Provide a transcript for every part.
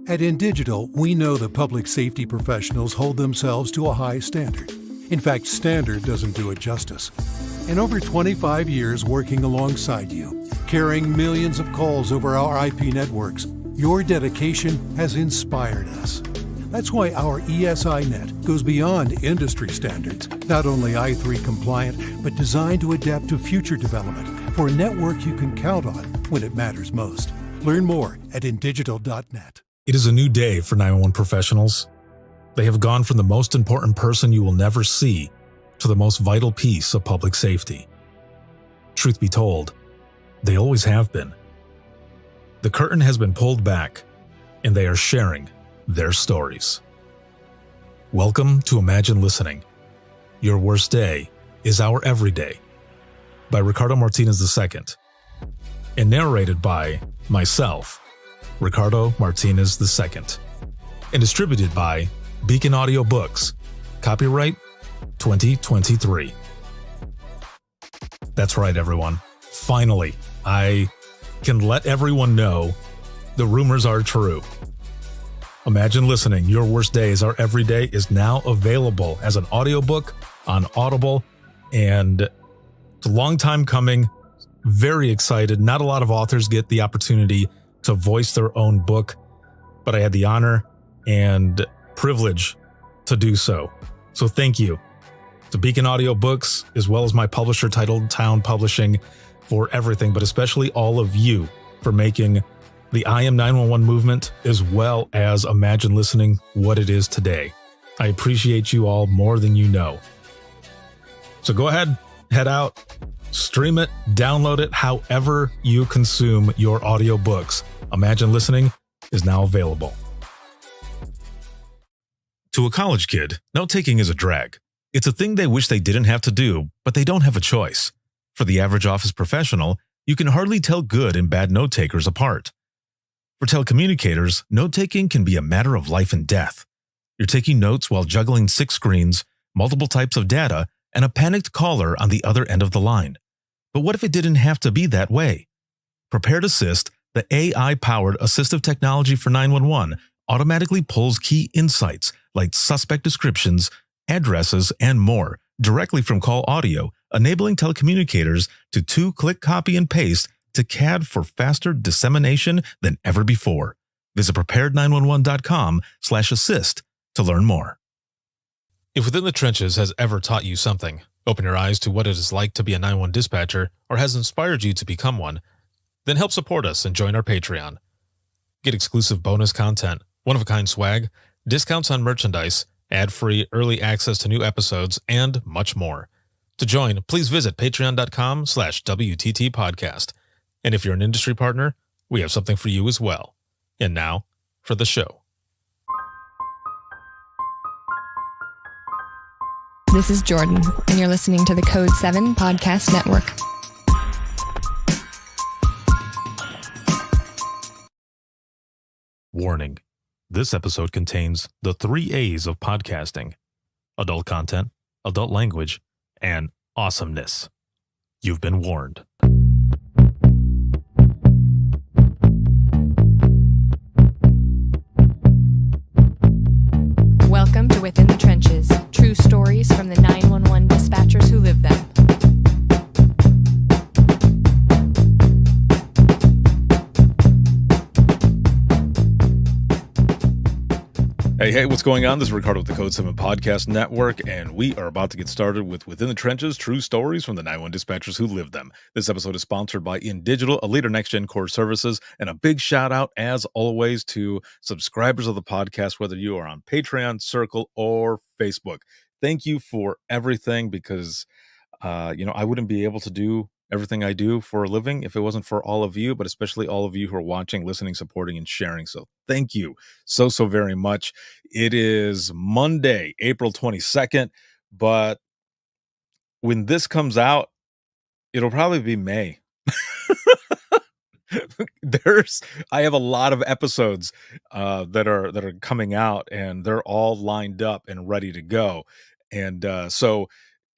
At InDigital, we know that public safety professionals hold themselves to a high standard. In fact, standard doesn't do it justice. In over 25 years working alongside you, carrying millions of calls over our IP networks, your dedication has inspired us. That's why our ESI Net goes beyond industry standards, not only i3 compliant, but designed to adapt to future development for a network you can count on when it matters most. Learn more at indigital.net. It is a new day for 911 professionals. They have gone from the most important person you will never see to the most vital piece of public safety. Truth be told, they always have been. The curtain has been pulled back, and they are sharing their stories. Welcome to Imagine Listening. Your Worst Day is Our Everyday by Ricardo Martinez II, and narrated by myself, Ricardo Martinez II, and distributed by Beacon Audio Books. Copyright 2023. That's right, everyone. Finally, I can let everyone know the rumors are true. Imagine Listening, Your Worst Day is Our Everyday is now available as an audiobook on Audible, and it's a long time coming. Very excited. Not a lot of authors get the opportunity to voice their own book, but I had the honor and privilege to do so. So thank you to Beacon Audio Books, as well as my publisher, Titled Town Publishing, for everything, but especially all of you for making the I Am 911 movement, as well as Imagine Listening, what it is today. I appreciate you all more than you know. So go ahead, head out, stream it, download it, however you consume your audiobooks. Imagine Listening is now available. To a college kid, note-taking is a drag. It's a thing they wish they didn't have to do, but they don't have a choice. For the average office professional, you can hardly tell good and bad note-takers apart. For telecommunicators, note-taking can be a matter of life and death. You're taking notes while juggling 6 screens, multiple types of data, and a panicked caller on the other end of the line. But what if it didn't have to be that way? Prepared Assist, the AI-powered assistive technology for 911, automatically pulls key insights like suspect descriptions, addresses, and more directly from call audio, enabling telecommunicators to 2-click copy and paste to CAD for faster dissemination than ever before. Visit prepared911.com/assist to learn more. If Within the Trenches has ever taught you something, open your eyes to what it is like to be a 911 dispatcher, or has inspired you to become one, then help support us and join our Patreon. Get exclusive bonus content, one-of-a-kind swag, discounts on merchandise, ad-free early access to new episodes, and much more. To join, please visit patreon.com/WTT podcast. And if you're an industry partner, we have something for you as well. And now, for the show. This is Jordan, and you're listening to the Code 7 Podcast Network. Warning. This episode contains the 3 A's of podcasting: adult content, adult language, and awesomeness. You've been warned. Welcome to Within the Trenches, true stories from the 911 dispatchers who live them. Hey, what's going on? This is Ricardo with the Code 7 Podcast Network, and we are about to get started with Within the Trenches, true stories from the 911 dispatchers who live them. This episode is sponsored by InDigital, a leader next-gen core services, and a big shout-out, as always, to subscribers of the podcast, whether you are on Patreon, Circle, or Facebook. Thank you for everything, because, I wouldn't be able to do everything I do for a living if it wasn't for all of you, but especially all of you who are watching, listening, supporting, and sharing. So thank you so very much. It is Monday, April 22nd, but when this comes out, it'll probably be May. I have a lot of episodes that are coming out, and they're all lined up and ready to go. And so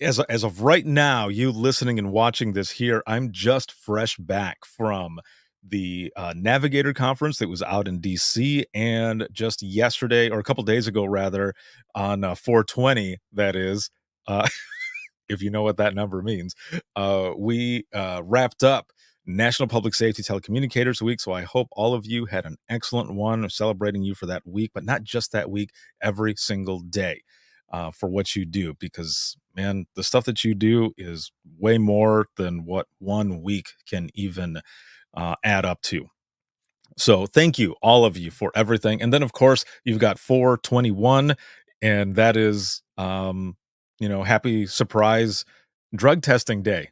as of right now, you listening and watching this here, I'm just fresh back from the Navigator Conference that was out in DC, and just yesterday, or a couple days ago, rather, on 420, that is, uh, if you know what that number means, we wrapped up National Public Safety Telecommunicators Week. So I hope all of you had an excellent one, celebrating you for that week, but not just that week, every single day for what you do, because man, the stuff that you do is way more than what 1 week can even add up to. So thank you, all of you, for everything. And then, of course, you've got 421, and that is, happy surprise drug testing day.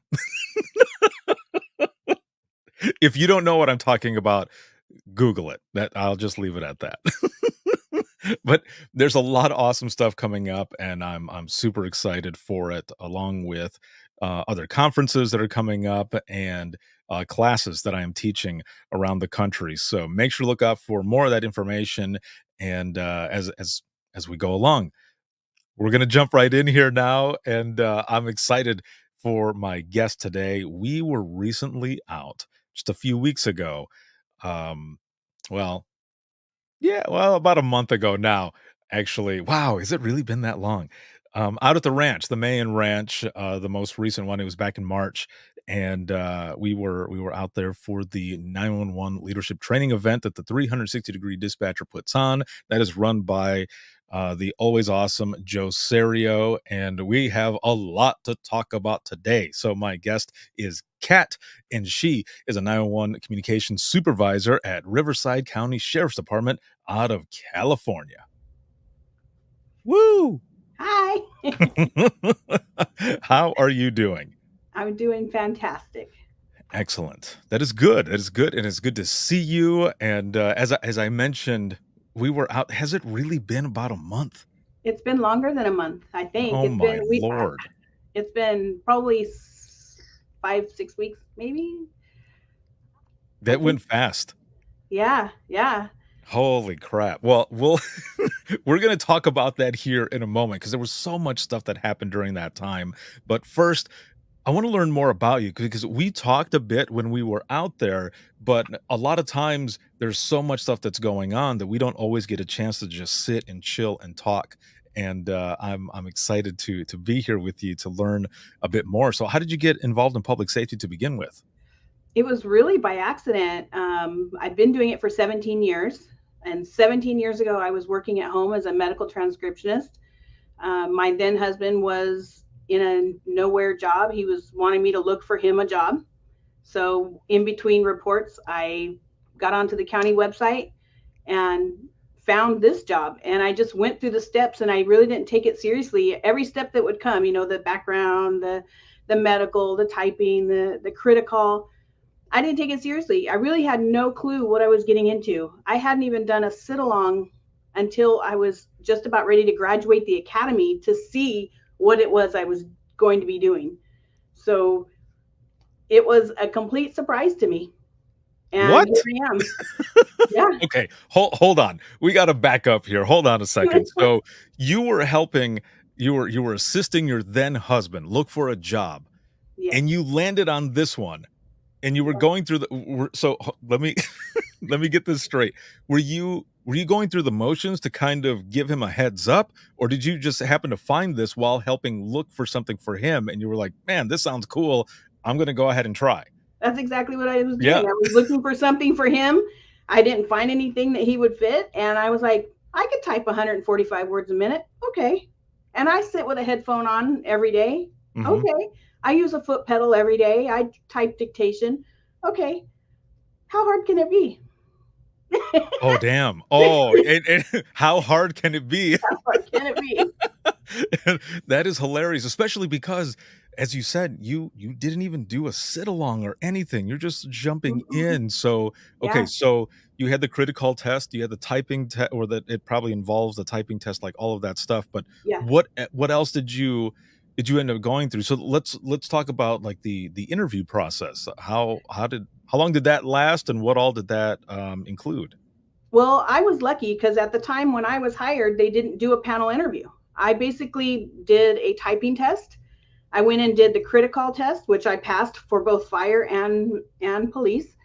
If you don't know what I'm talking about, Google it. That I'll just leave it at that. But there's a lot of awesome stuff coming up, and I'm super excited for it, along with other conferences that are coming up, and classes that I am teaching around the country. So make sure to look out for more of that information. And as we go along, we're going to jump right in here now, and I'm excited for my guest today. We were recently out just a few weeks ago. Um, well, yeah, well, about a month ago now, actually. Wow, has it really been that long? Out at the ranch, the Mayan Ranch, the most recent one. It was back in March, and we were out there for the 911 leadership training event that the 360-degree dispatcher puts on. That is run by the always awesome Joe Serio, and we have a lot to talk about today. So my guest is Kat, and she is a 911 communications supervisor at Riverside County Sheriff's Department out of California. Woo! Hi. How are you doing? I'm doing fantastic. Excellent. That is good. That is good, and it's good to see you. And as I mentioned, we were out. Has it really been about a month? It's been longer than a month, I think. Oh my Lord! It's been probably 5-6 weeks, maybe. That went fast. Yeah. Holy crap. Well, we're going to talk about that here in a moment, because there was so much stuff that happened during that time. But first, I want to learn more about you, because we talked a bit when we were out there, but a lot of times there's so much stuff that's going on that we don't always get a chance to just sit and chill and talk. And I'm excited to be here with you to learn a bit more. So how did you get involved in public safety to begin with? It was really by accident. I've been doing it for 17 years. And 17 years ago, I was working at home as a medical transcriptionist. My then husband was in a nowhere job. He was wanting me to look for him a job. So in between reports, I got onto the county website and found this job. And I just went through the steps, and I really didn't take it seriously. Every step that would come, the background, the medical, the typing, the critical, I didn't take it seriously. I really had no clue what I was getting into. I hadn't even done a sit-along until I was just about ready to graduate the academy to see what it was I was going to be doing. So it was a complete surprise to me. And what? Here I am. Yeah. Okay, hold on. We got to back up here. Hold on a second. So you were assisting your then husband look for a job, and you landed on this one. And you were going through let me let me get this straight. Were you going through the motions to kind of give him a heads up, or did you just happen to find this while helping look for something for him, and you were like, man, this sounds cool, I'm going to go ahead and try? That's exactly what I was doing. Yeah. I was looking for something for him. I didn't find anything that he would fit, and I was like, I could type 145 words a minute. Okay. And I sit with a headphone on every day. Mm-hmm. Okay. I use a foot pedal every day. I type dictation. Okay. How hard can it be? Oh, damn. Oh, and how hard can it be? How hard can it be? That is hilarious, especially because, as you said, you didn't even do a sit-along or anything. You're just jumping in. So, okay, so you had the critical test, you had the typing test, or that it probably involves the typing test, like all of that stuff. But what else did you end up going through? So let's talk about like the interview process. How long did that last, and what all did that include? Well, I was lucky because at the time when I was hired, they didn't do a panel interview. I basically did a typing test. I went and did the critical test, which I passed for both fire and police.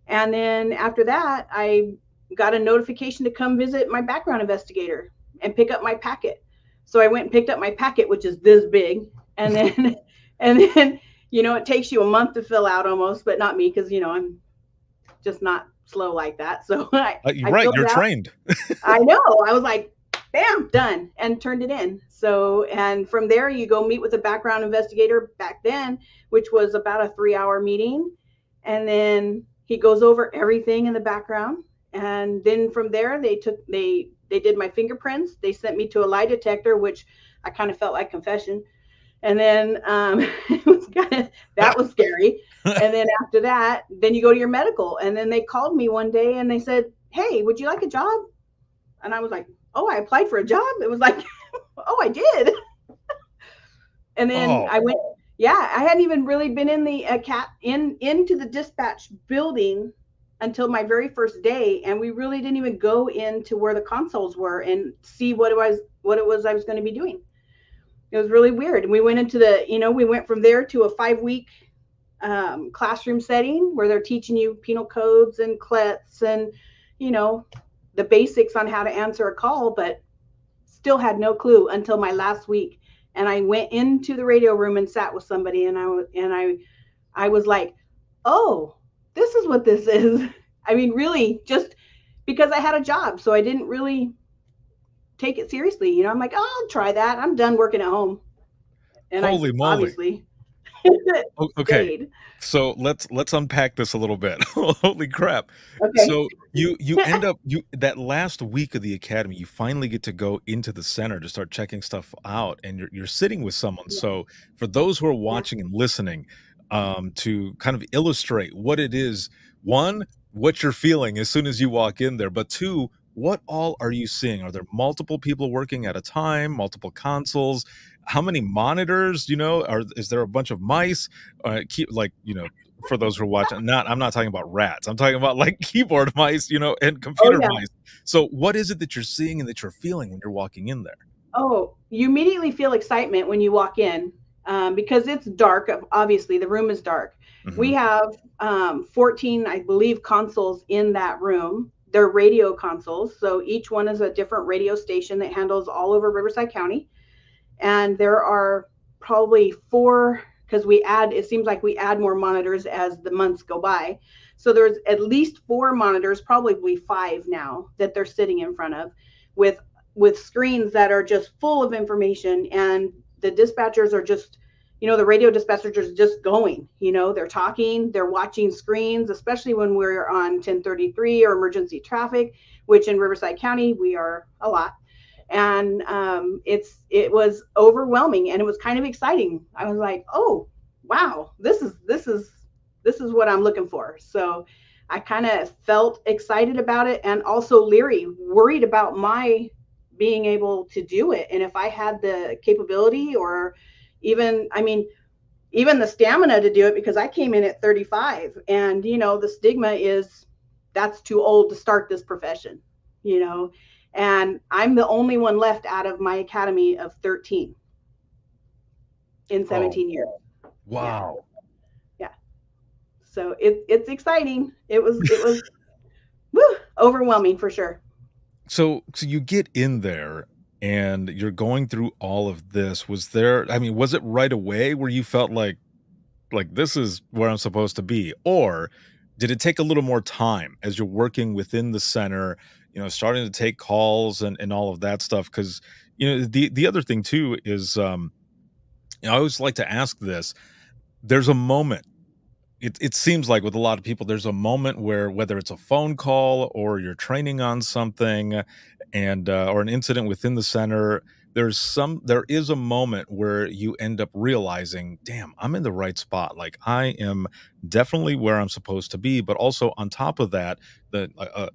And then after that, I got a notification to come visit my background investigator and pick up my packet. So I went and picked up my packet, which is this big. And then, and then, it takes you a month to fill out almost, but not me, because, I'm just not slow like that. So You're I right. filled You're it out. trained. I know. I was like, bam, done, and turned it in. So, and from there, you go meet with a background investigator back then, which was about a 3-hour meeting. And then he goes over everything in the background. And then from there, they did my fingerprints. They sent me to a lie detector, which I kind of felt like confession. And then it was that was scary. And then after that, then you go to your medical. And then they called me one day and they said, "Hey, would you like a job?" And I was like, "Oh, I applied for a job?" It was like, "Oh, I did." And then I went. Yeah, I hadn't even really been in the into the dispatch building until my very first day, and we really didn't even go into where the consoles were and see what it was I was going to be doing. It was really weird. And we went into we went from there to a 5-week classroom setting where they're teaching you penal codes and CLETs and, the basics on how to answer a call, but still had no clue until my last week. And I went into the radio room and sat with somebody, and I was like, "Oh, this is what this is." I mean, really, just because I had a job, so I didn't really take it seriously. I'm like, "Oh, I'll try that. I'm done working at home." And Holy moly. obviously Okay. stayed. So let's unpack this a little bit. Holy crap. Okay. So you end up that last week of the academy, you finally get to go into the center to start checking stuff out, and you're sitting with someone. Yeah. So for those who are watching and listening, to kind of illustrate what it is, one, what you're feeling as soon as you walk in there, but two, what all are you seeing? Are there multiple people working at a time, multiple consoles? How many monitors, is there a bunch of mice? For those who are watching, I'm not talking about rats. I'm talking about like keyboard mice, and computer yeah. mice. So what is it that you're seeing and that you're feeling when you're walking in there? Oh, you immediately feel excitement when you walk in, because it's dark. Obviously, the room is dark. Mhm. We have 14, I believe, consoles in that room. They're radio consoles. So each one is a different radio station that handles all over Riverside County. And there are probably 4, because it seems like we add more monitors as the months go by. So there's at least 4 monitors, probably 5 now, that they're sitting in front of with screens that are just full of information. And the dispatchers are just, the radio dispatchers are just going, they're talking, they're watching screens, especially when we're on 1033 or emergency traffic, which in Riverside County, we are a lot. And it was overwhelming, and it was kind of exciting. I was like, "Oh, wow, this is what I'm looking for." So I kind of felt excited about it, and also leery, worried about my being able to do it, and if I had the capability, or even the stamina to do it, because I came in at 35, and the stigma is that's too old to start this profession, and I'm the only one left out of my academy of 13 in 17 years. Wow. Yeah. So it's exciting. It was overwhelming for sure. So you get in there and you're going through all of this. Was it right away where you felt like this is where I'm supposed to be? Or did it take a little more time as you're working within the center, starting to take calls and all of that stuff? Because, the other thing too is, I always like to ask this. There's a moment. It seems like with a lot of people, there's a moment where, whether it's a phone call or you're training on something and or an incident within the center, there is a moment where you end up realizing, damn, I'm in the right spot. Like, I am definitely where I'm supposed to be. But also on top of that, the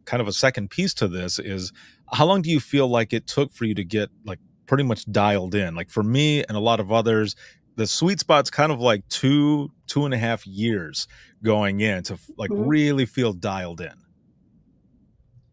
kind of a second piece to this is, how long do you feel like it took for you to get like pretty much dialed in? Like for me and a lot of others, the sweet spot's kind of like 2.5 years going in to like really feel dialed in.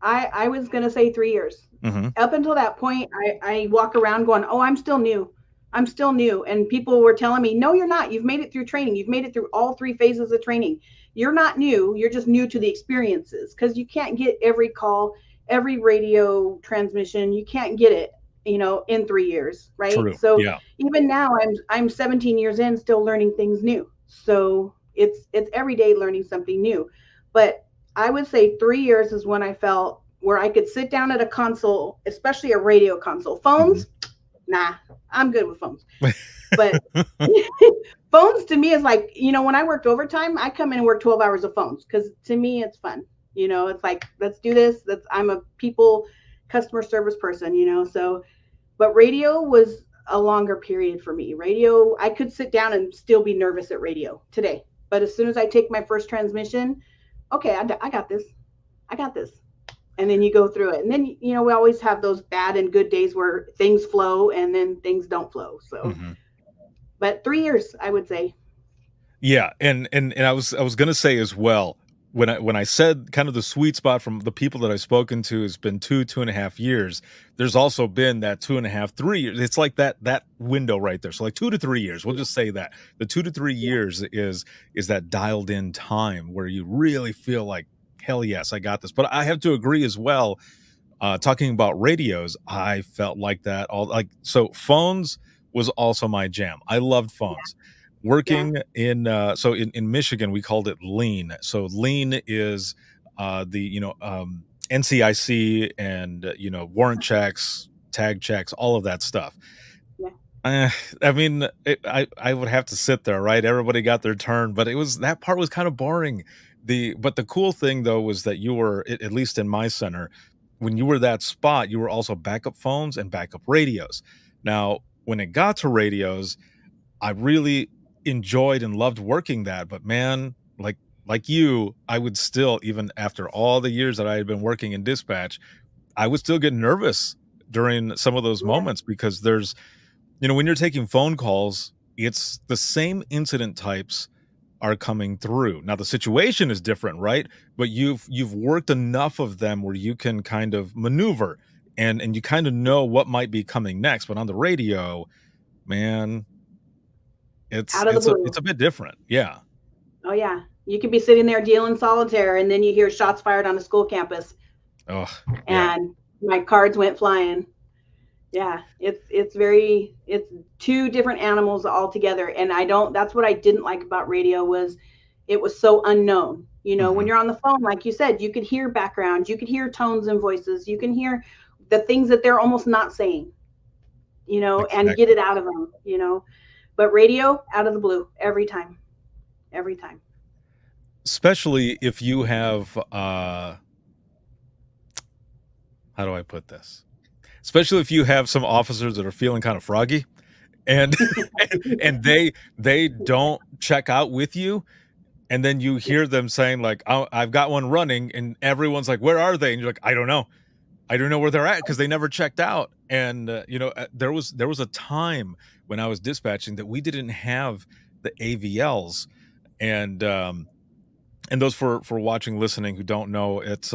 I was going to say 3 years. Mm-hmm. Up until that point, I walk around going, "Oh, I'm still new. I'm still new." And people were telling me, "No, you're not. You've made it through training. You've made it through all 3 phases of training. you're not new. You're just new to the experiences, because you can't get every call, every radio transmission. You can't get it, in 3 years, right? True. So Yeah. even now, I'm 17 years in, still learning things new. So it's every day learning something new. But I would say 3 years is when I felt where I could sit down at a console, especially a radio console. Phones, nah, I'm good with phones. But phones to me is like, when I worked overtime, I come in and work 12 hours of phones, because to me it's fun. It's like, let's do this. I'm a customer service person, so, but radio was a longer period for me. Radio, I could sit down and still be nervous at radio today. But as soon as I take my first transmission, okay, I got this. I got this. And then you go through it. And then, we always have those bad and good days where things flow and then things don't flow. So, but 3 years, I would say. Yeah. And I was going to say as well, when I said kind of the sweet spot from the people that I've spoken to has been 2.5 years, there's also been that 2.5, 3 years. It's like that window right there. So like 2 to 3 years, we'll just say that the 2 to 3 years is that dialed in time where you really feel like, hell yes, I got this. But I have to agree as well. Talking about radios, I felt like that so phones was also my jam. I loved phones. Working in Michigan, we called it lean. So lean is the NCIC and warrant checks, tag checks, all of that stuff. I mean, I would have to sit there, right? Everybody got their turn, but that part was kind of boring. But the cool thing though was that you were, at least in my center, when you were that spot, you were also backup phones and backup radios. Now, when it got to radios, I really enjoyed and loved working that, but man, like you, I would still, even after all the years that I had been working in dispatch, I would still get nervous during some of those moments, because there's, when you're taking phone calls, it's the same incident types are coming through. Now the situation is different, right? But you've worked enough of them where you can kind of maneuver and you kind of know what might be coming next. But on the radio, man, it's a bit different. Yeah. Oh yeah. You could be sitting there dealing solitaire and then you hear shots fired on a school campus. Oh, and my cards went flying. Yeah. It's two different animals all together. And that's what I didn't like about radio, was it was so unknown. When you're on the phone, like you said, you could hear background, you could hear tones and voices, you can hear the things that they're almost not saying, exactly. And get it out of them, But radio, out of the blue, every time. Especially if you have, how do I put this? Especially if you have some officers that are feeling kind of froggy and and they don't check out with you. And then you hear them saying like, oh, I've got one running, and everyone's like, where are they? And you're like, I don't know where they're at, because they never checked out. And there was a time when I was dispatching that we didn't have the AVLs, and those for watching, listening, who don't know, it's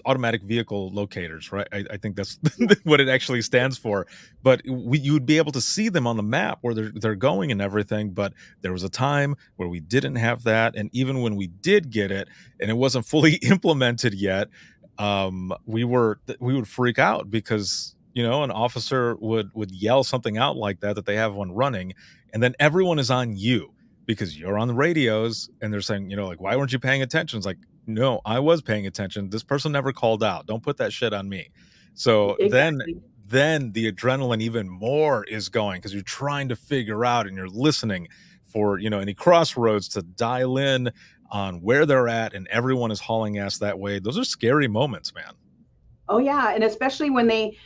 automatic vehicle locators, right? I think that's what it actually stands for. But you'd be able to see them on the map where they're going and everything. But there was a time where we didn't have that, and even when we did get it, and it wasn't fully implemented yet, we would freak out, because an officer would yell something out like that they have one running, and then everyone is on you, because you're on the radios, and they're saying, like, why weren't you paying attention? It's like, no, I was paying attention. This person never called out. Don't put that shit on me. So exactly. then the adrenaline even more is going, because you're trying to figure out, and you're listening for, any crossroads to dial in on where they're at, and everyone is hauling ass that way. Those are scary moments, man. Oh yeah. And especially when they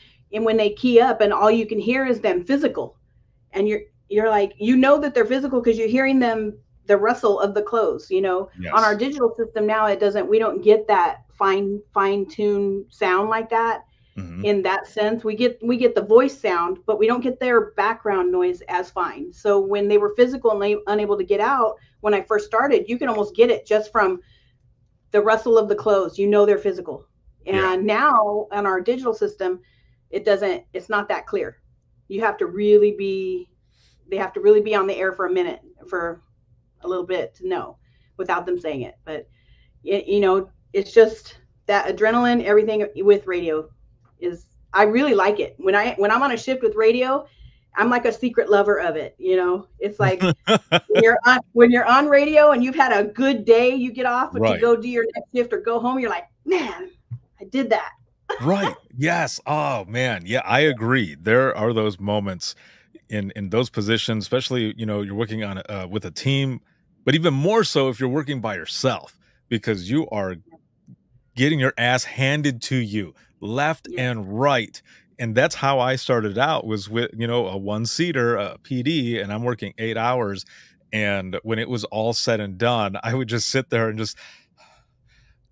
key up and all you can hear is them physical, and you're like, that they're physical because you're hearing them, the rustle of the clothes, Yes. On our digital system now, we don't get that fine tuned sound like that. Mm-hmm. In that sense, we get the voice sound, but we don't get their background noise as fine. So when they were physical and unable to get out, when I first started, you can almost get it just from the rustle of the clothes, they're physical. And now on our digital system, it's not that clear. They have to really be on the air for a minute, for a little bit to know. without them saying it. But it's just that adrenaline, everything with radio is, I really like it. When I'm on a shift with radio, I'm like a secret lover of it. It's like when you're on radio and you've had a good day, you get off to Right. go do your next shift or go home. You're like, man, I did that. Right. Yes. Oh man. Yeah, I agree. There are those moments in those positions, especially, you're working on with a team, but even more so if you're working by yourself, because you are getting your ass handed to you left Yeah. and right. And that's how I started out, was with, a one-seater, PD, and I'm working 8 hours. And when it was all said and done, I would just sit there and just,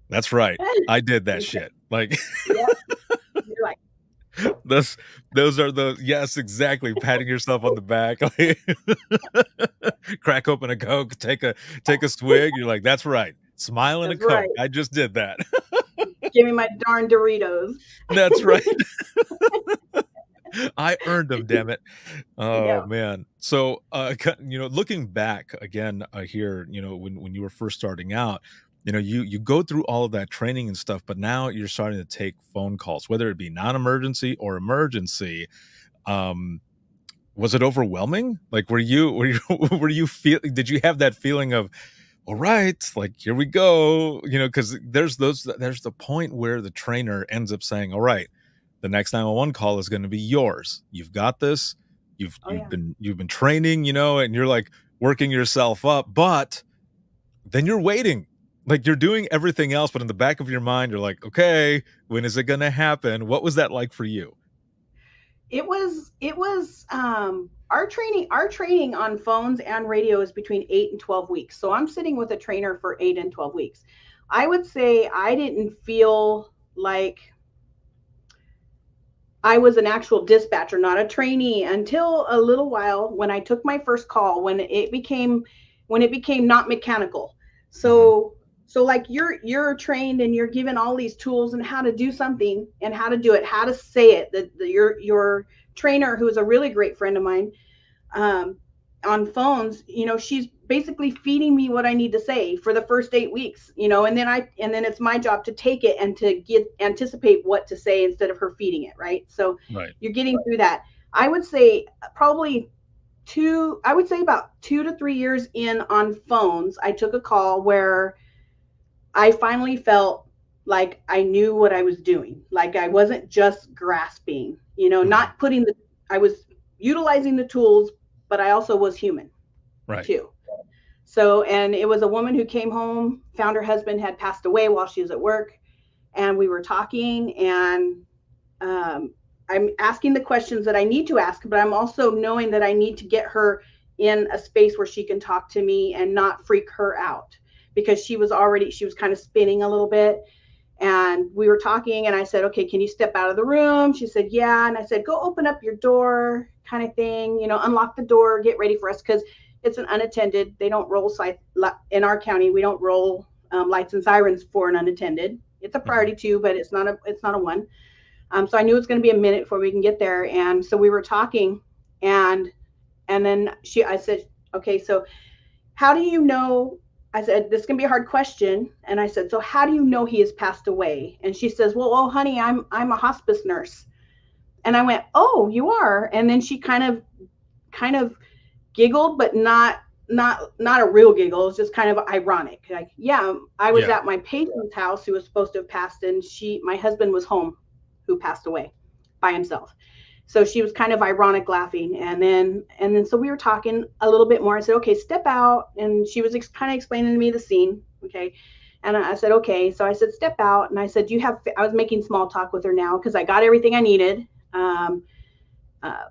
that's right. I did that shit. Like, Yeah. You're like, those are the, yes, exactly. Patting yourself on the back, like, crack open a Coke, take a swig. You're like, that's right. Smile and a that's Coke. right. I just did that. Give me my darn Doritos. That's right. I earned them, damn it. Oh Yeah. man. So, looking back again, here, when you were first starting out, you go through all of that training and stuff, but now you're starting to take phone calls, whether it be non-emergency or emergency. Was it overwhelming? Like, were you did you have that feeling of, all right, like, here we go, because there's the point where the trainer ends up saying, all right, the next 911 call is going to be yours. You've got this. You've been training, and you're like working yourself up, but then you're waiting, like you're doing everything else, but in the back of your mind, you're like, okay, when is it going to happen? What was that like for you? It was our training on phones and radio is between 8 and 12 weeks. So I'm sitting with a trainer for 8 and 12 weeks. I would say I didn't feel like I was an actual dispatcher, not a trainee, until a little while when I took my first call, when it became not mechanical. So like you're trained and you're given all these tools and how to do something and how to do it, how to say it. Your trainer, who is a really great friend of mine, on phones, she's basically feeding me what I need to say for the first 8 weeks, and then it's my job to take it and to anticipate what to say instead of her feeding it. Right. So Right. you're getting through that. I would say about 2 to 3 years in on phones, I took a call where I finally felt like I knew what I was doing. Like I wasn't just grasping, not I was utilizing the tools, but I also was human. Right. Too. So, and it was a woman who came home, found her husband had passed away while she was at work. And we were talking, and I'm asking the questions that I need to ask, but I'm also knowing that I need to get her in a space where she can talk to me and not freak her out, because she was kind of spinning a little bit. And we were talking, and I said, okay, can you step out of the room? She said, yeah. And I said, go open up your door, kind of thing, unlock the door, get ready for us, because it's an unattended. They don't roll in our county. We don't roll lights and sirens for an unattended. It's a priority too, but it's not a one. So I knew it was going to be a minute before we can get there. And so we were talking, and then I said, okay, so how do you know? I said, this can be a hard question. And I said, so how do you know he has passed away? And she says, well, oh, honey, I'm a hospice nurse. And I went, oh, you are? And then she kind of giggled, but not a real giggle. It was just kind of ironic. Like, yeah, I was at my patient's house who was supposed to have passed, and my husband was home, who passed away by himself. So she was kind of ironic laughing. And then so we were talking a little bit more. I said, okay, step out. And she was kind of explaining to me the scene. Okay. And I said, okay. So I said, step out. And I said, I was making small talk with her now, because I got everything I needed. And I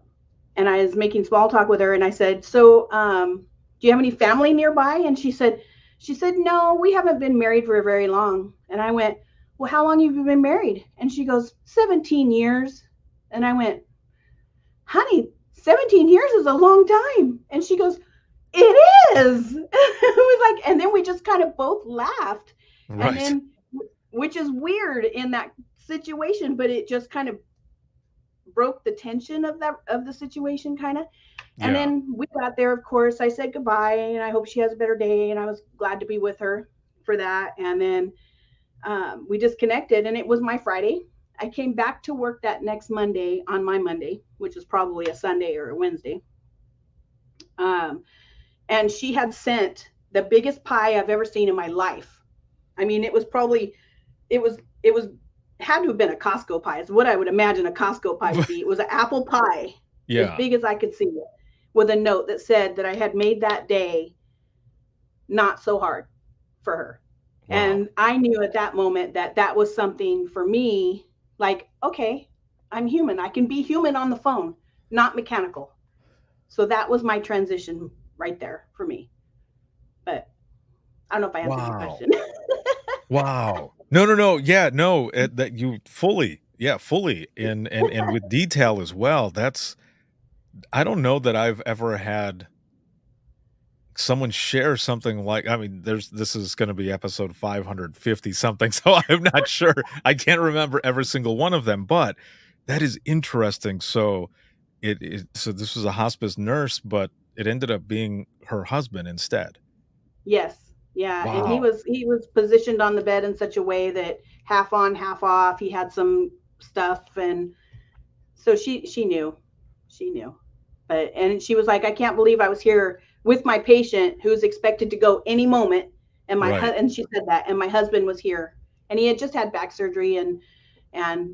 was making small talk with her. And I said, so do you have any family nearby? And she said, no, we haven't been married for very long. And I went, well, how long have you been married? And she goes, 17 years. And I went, honey, 17 years is a long time. And she goes, it is. It was like, and then we just kind of both laughed. Right. And then, which is weird in that situation, but it just kind of broke the tension of the situation, kind of. And Yeah. then we got there, of course. I said goodbye and I hope she has a better day. And I was glad to be with her for that. And then we disconnected, and it was my Friday. I came back to work that next Monday on my Monday, which is probably a Sunday or a Wednesday. Um, and she had sent the biggest pie I've ever seen in my life. I mean, it was had to have been a Costco pie. It's what I would imagine a Costco pie would be. It was an apple pie as Yeah. big as I could see it, with a note that said that I had made that day not so hard for her. Wow. And I knew at that moment that that was something for me, like, okay, I'm human. I can be human on the phone, not mechanical. So that was my transition right there for me. But I don't know if I answered your Wow. question. Wow. No, no, no. Yeah, no, that you fully, yeah, fully and with detail as well. That's I don't know that I've ever had someone share something like I mean, this is gonna be episode 550 something, so I'm not sure. I can't remember every single one of them, but that is interesting. So so this was a hospice nurse, but it ended up being her husband instead. Yes. Yeah. And he Wow. was he was positioned on the bed in such a way that half on, half off. He had some stuff, and so she knew. She knew. But and she was like, I can't believe I was here with my patient who's expected to go any moment. And Right. and she said that, and my husband was here, and he had just had back surgery, and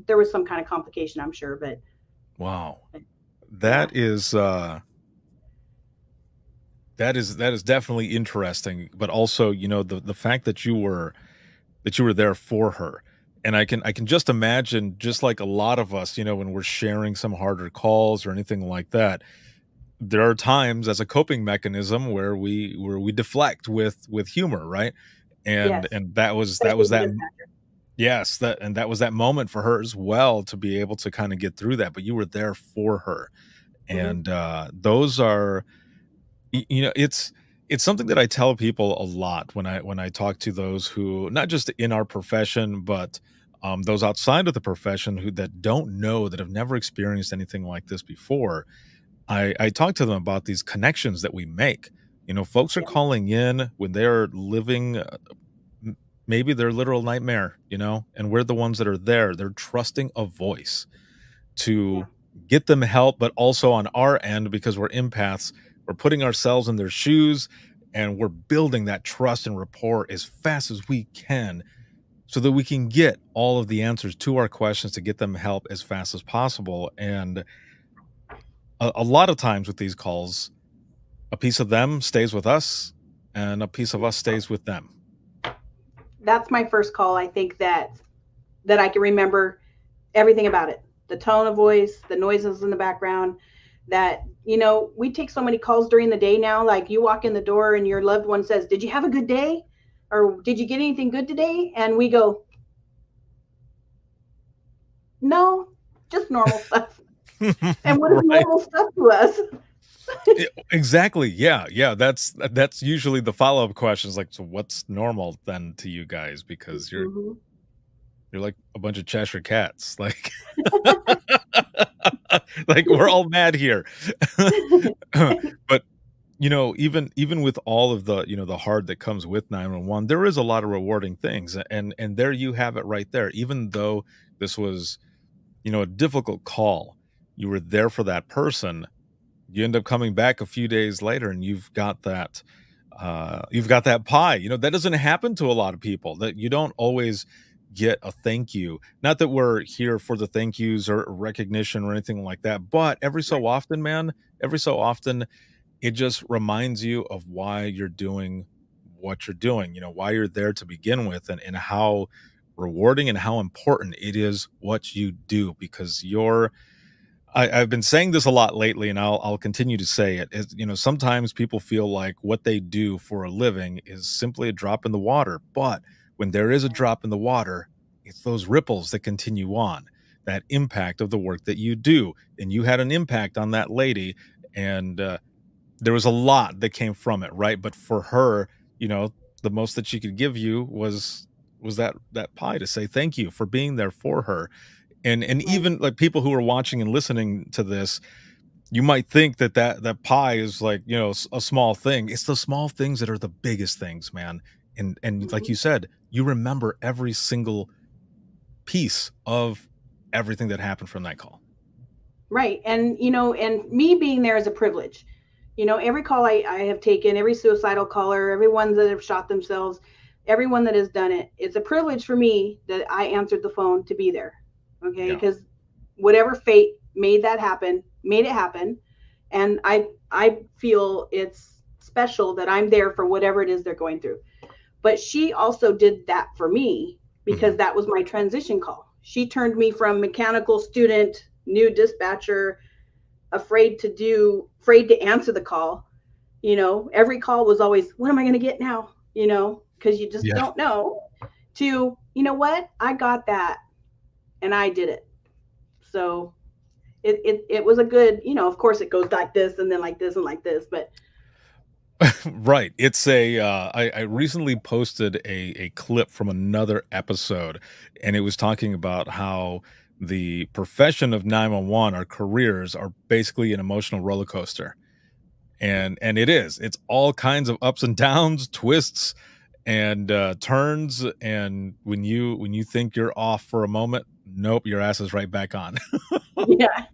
there was some kind of complication, I'm sure, Wow. but yeah, That is, that is definitely interesting, but also, the fact that you were there for her. And I can just imagine, just like a lot of us, when we're sharing some harder calls or anything like that, there are times as a coping mechanism where we deflect with humor, right? yes, And that especially was with that dispatcher. yes, that was that moment for her as well to be able to kind of get through that. But you were there for her. Hmm. And those are it's something that I tell people a lot when I talk to those who not just in our profession, but those outside of the profession who that don't know that have never experienced anything like this before. I talk to them about these connections that we make. Folks are Yeah, calling in when they're living m- maybe their literal nightmare, and we're the ones that are there. They're trusting a voice yeah, to get them help, but also on our end, because we're empaths, we're putting ourselves in their shoes and we're building that trust and rapport as fast as we can so that we can get all of the answers to our questions to get them help as fast as possible. And a lot of times with these calls, a piece of them stays with us and a piece of yeah. us stays with them. That's my first call. I think that I can remember everything about it, the tone of voice, the noises in the background. That, we take so many calls during the day now. Like, you walk in the door and your loved one says, did you have a good day, or did you get anything good today? And we go, no, just normal stuff. And what is Right. normal stuff to us? Exactly. Yeah. Yeah. That's usually the follow-up questions like, so what's normal then to you guys? Because Hmm. you're like a bunch of Cheshire cats. Like like we're all mad here. But even with all of the, the hard that comes with 911, there is a lot of rewarding things. And there you have it right there. Even though this was, a difficult call, you were there for that person. You end up coming back a few days later and you've got that pie. That doesn't happen to a lot of people. That you don't always get a thank you. Not that we're here for the thank yous or recognition or anything like that, but every so Right. often, man, every so often it just reminds you of why you're doing what you're doing, why you're there to begin with, and how rewarding and how important it is what you do, because I've been saying this a lot lately, and I'll continue to say it. Sometimes people feel like what they do for a living is simply a drop in the water. But when there is a drop in the water, it's those ripples that continue on, that impact of the work that you do. And you had an impact on that lady, and there was a lot that came from it, right? But for her, the most that she could give you was that pie to say thank you for being there for her. And Right. even like people who are watching and listening to this, You might think that pie is like, a small thing. It's the small things that are the biggest things, man. And like Mhm. you said, you remember every single piece of everything that happened from that call. Right. And, and me being there is a privilege. Every call I have taken, every suicidal caller, everyone that have shot themselves, everyone that has done it, it's a privilege for me that I answered the phone to be there. Okay. Yeah. Because whatever fate made that happen, made it happen. And I feel it's special that I'm there for whatever it is they're going through. But she also did that for me because Mhm. that was my transition call. She turned me from mechanical student, new dispatcher, afraid to answer the call. Every call was always, what am I going to get now? Because you just Yeah. don't know. To, what? I got that and I did it. So it was a good, of course it goes like this and then like this and like this, but Right. I recently posted a clip from another episode, and it was talking about how the profession of 911, our careers, are basically an emotional roller coaster. And it is. It's all kinds of ups and downs, twists, and turns. And when you think you're off for a moment, nope, your ass is right back on. yeah,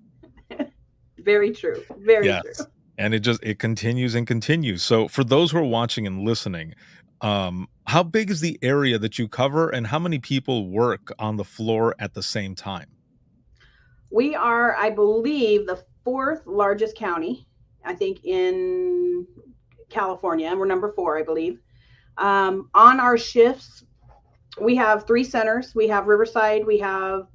very true. Very true. Yes. And it continues and continues. So for those who are watching and listening, how big is the area that you cover and how many people work on the floor at the same time? We are, I believe, the fourth largest county, I think, in California. We're number four, I believe. On our shifts, we have three centers. We have Riverside, we have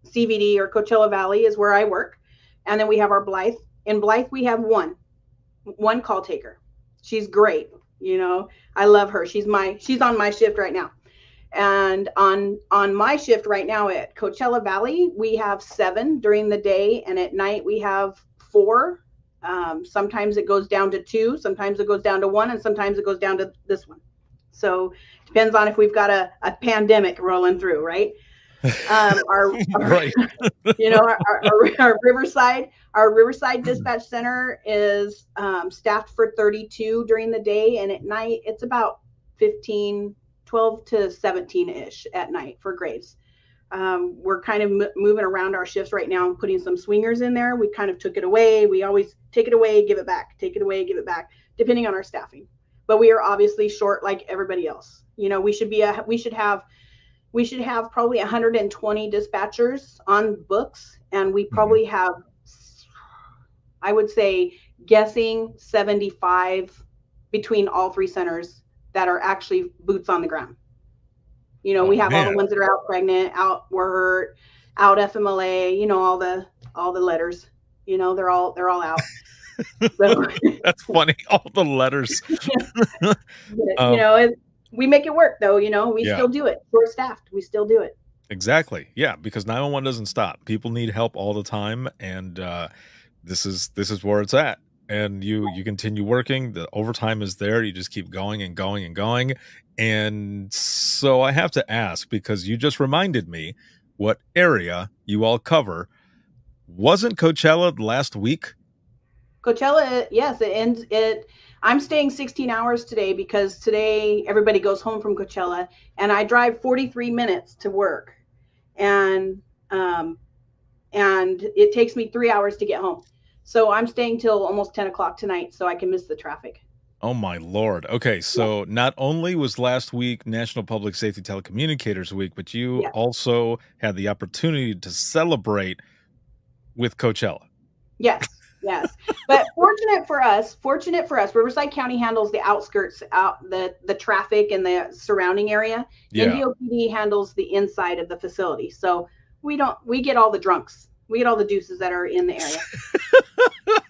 CVD or Coachella Valley is where I work. And then we have our Blythe. In Blythe, we have one call taker. She's great. I love her. She's on my shift right now. And on my shift right now at Coachella Valley, we have 7 during the day, and at night we have 4. Sometimes it goes down to 2, sometimes it goes down to 1, and sometimes it goes down to this one. So depends on if we've got a pandemic rolling through, right? Our Right. our Riverside dispatch center is staffed for 32 during the day, and at night it's about 15, 12 to 17 ish at night for Graves. We're kind of moving around our shifts right now and putting some swingers in there. We kind of took it away. We always take it away, give it back, take it away, give it back, depending on our staffing. But we are obviously short like everybody else. We should have probably 120 dispatchers on books, and we Mhm. probably have, I would say, guessing 75 between all 3 centers that are actually boots on the ground. We Oh have all the man. ones that are out pregnant, out were hurt, out FMLA, all the letters, they're all out. So, That's funny. All the letters. but, um, we make it work though, we yeah. still do it. We're staffed. We still do it. Exactly. Yeah, because 911 doesn't stop. People need help all the time, and this is where it's at. And you continue working. The overtime is there. You just keep going and going and going. And so I have to ask because you just reminded me what area you all cover. Wasn't Coachella last week? Coachella, yes, it ends it. I'm staying 16 hours today because today everybody goes home from Coachella, and I drive 43 minutes to work, and um, and it takes me 3 hours to get home. So I'm staying till almost 10 o'clock tonight so I can miss the traffic. Oh my lord. Okay, Yeah, so not only was last week National Public Safety Telecommunicators Week, but you yeah, also had the opportunity to celebrate with Coachella. yes, yes. But fortunate for us, Riverside County handles the outskirts, out the traffic and the surrounding area. Yeah. NDOPD handles the inside of the facility. So we get all the drunks. We get all the deuces that are in the area.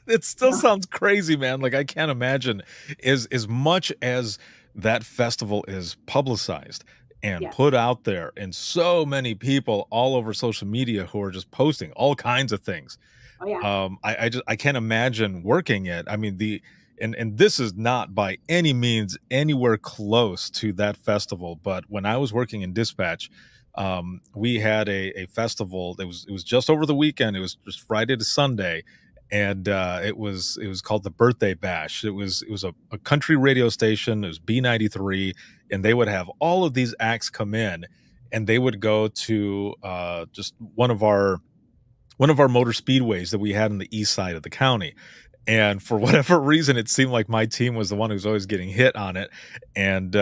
It still sounds crazy, man. Like I can't imagine as much as that festival is publicized and Yeah. put out there and so many people all over social media who are just posting all kinds of things. Oh yeah. I can't imagine working it. I mean, and this is not by any means anywhere close to that festival, but when I was working in dispatch, we had a festival that it was just over the weekend. It was just Friday to Sunday, and it was called the Birthday Bash. It was a country radio station. It was B93, and they would have all of these acts come in, and they would go to just one of our motor speedways that we had on the east side of the county. And for whatever reason, it seemed like my team was the one who was always getting hit on it, and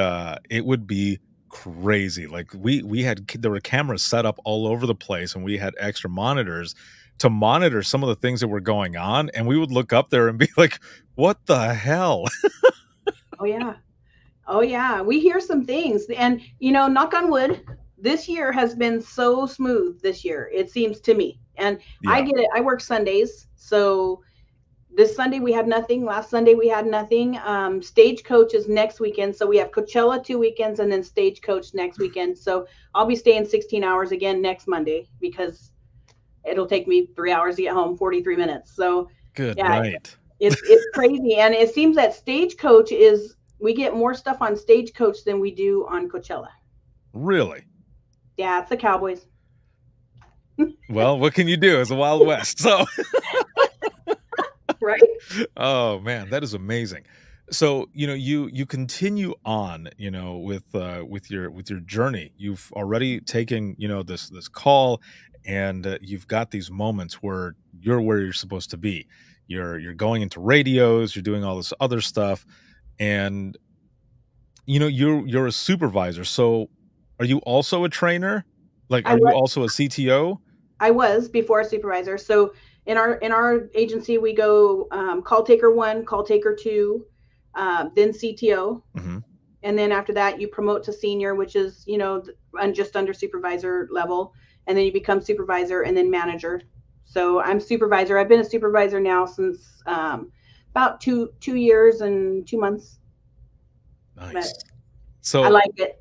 it would be crazy. Like there were cameras set up all over the place, and we had extra monitors to monitor some of the things that were going on, and we would look up there and be like, "What the hell?" Oh yeah. Oh yeah. We hear some things, and knock on wood, this year has been so smooth this year, it seems to me. And I Yeah. get it. I work Sundays, so this Sunday we had nothing. Last Sunday we had nothing. Stagecoach is next weekend, so we have Coachella 2 weekends and then Stagecoach next weekend. So I'll be staying 16 hours again next Monday because it'll take me 3 hours to get home, 43 minutes. So Good yeah, night. it's crazy, and it seems that Stagecoach we get more stuff on Stagecoach than we do on Coachella. Really? Yeah, it's the Cowboys. Well, what can you do? It's a Wild West. So, Right. oh man, that is amazing. So, you continue on, with your journey. You've already taken, this call, and you've got these moments where you're where you're supposed to be. You're going into radios, you're doing all this other stuff, and you're a supervisor. So, are you also a trainer? Like, I are you was also a CTO? I was before a supervisor. So in our agency, we go call taker 1, call taker 2, then CTO, Hmm. and then after that you promote to senior, which is just under supervisor level, and then you become supervisor and then manager. So I'm supervisor. I've been a supervisor now since about two years and 2 months, but Nice. I So, like it.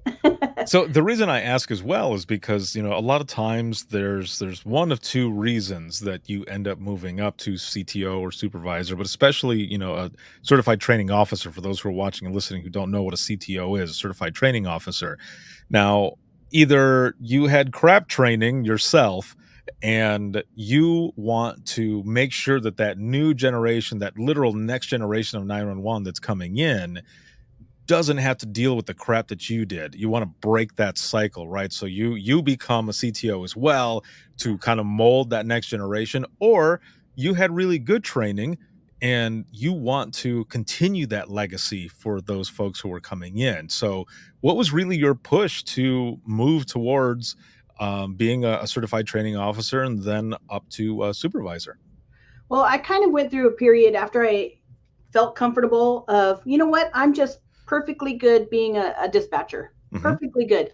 So the reason I ask as well is because, a lot of times there's one of two reasons that you end up moving up to CTO or supervisor, but especially, a certified training officer. For those who are watching and listening who don't know what a CTO is, a certified training officer. Now, either you had crap training yourself and you want to make sure that that new generation, that literal next generation of 911 that's coming in, doesn't have to deal with the crap that you did. You want to break that cycle, right? So you become a CTO as well to kind of mold that next generation, or you had really good training and you want to continue that legacy for those folks who are coming in. So what was really your push to move towards being a certified training officer and then up to a supervisor? Well, I kind of went through a period after I felt comfortable of, what, I'm just perfectly good being a dispatcher, Hmm. perfectly good.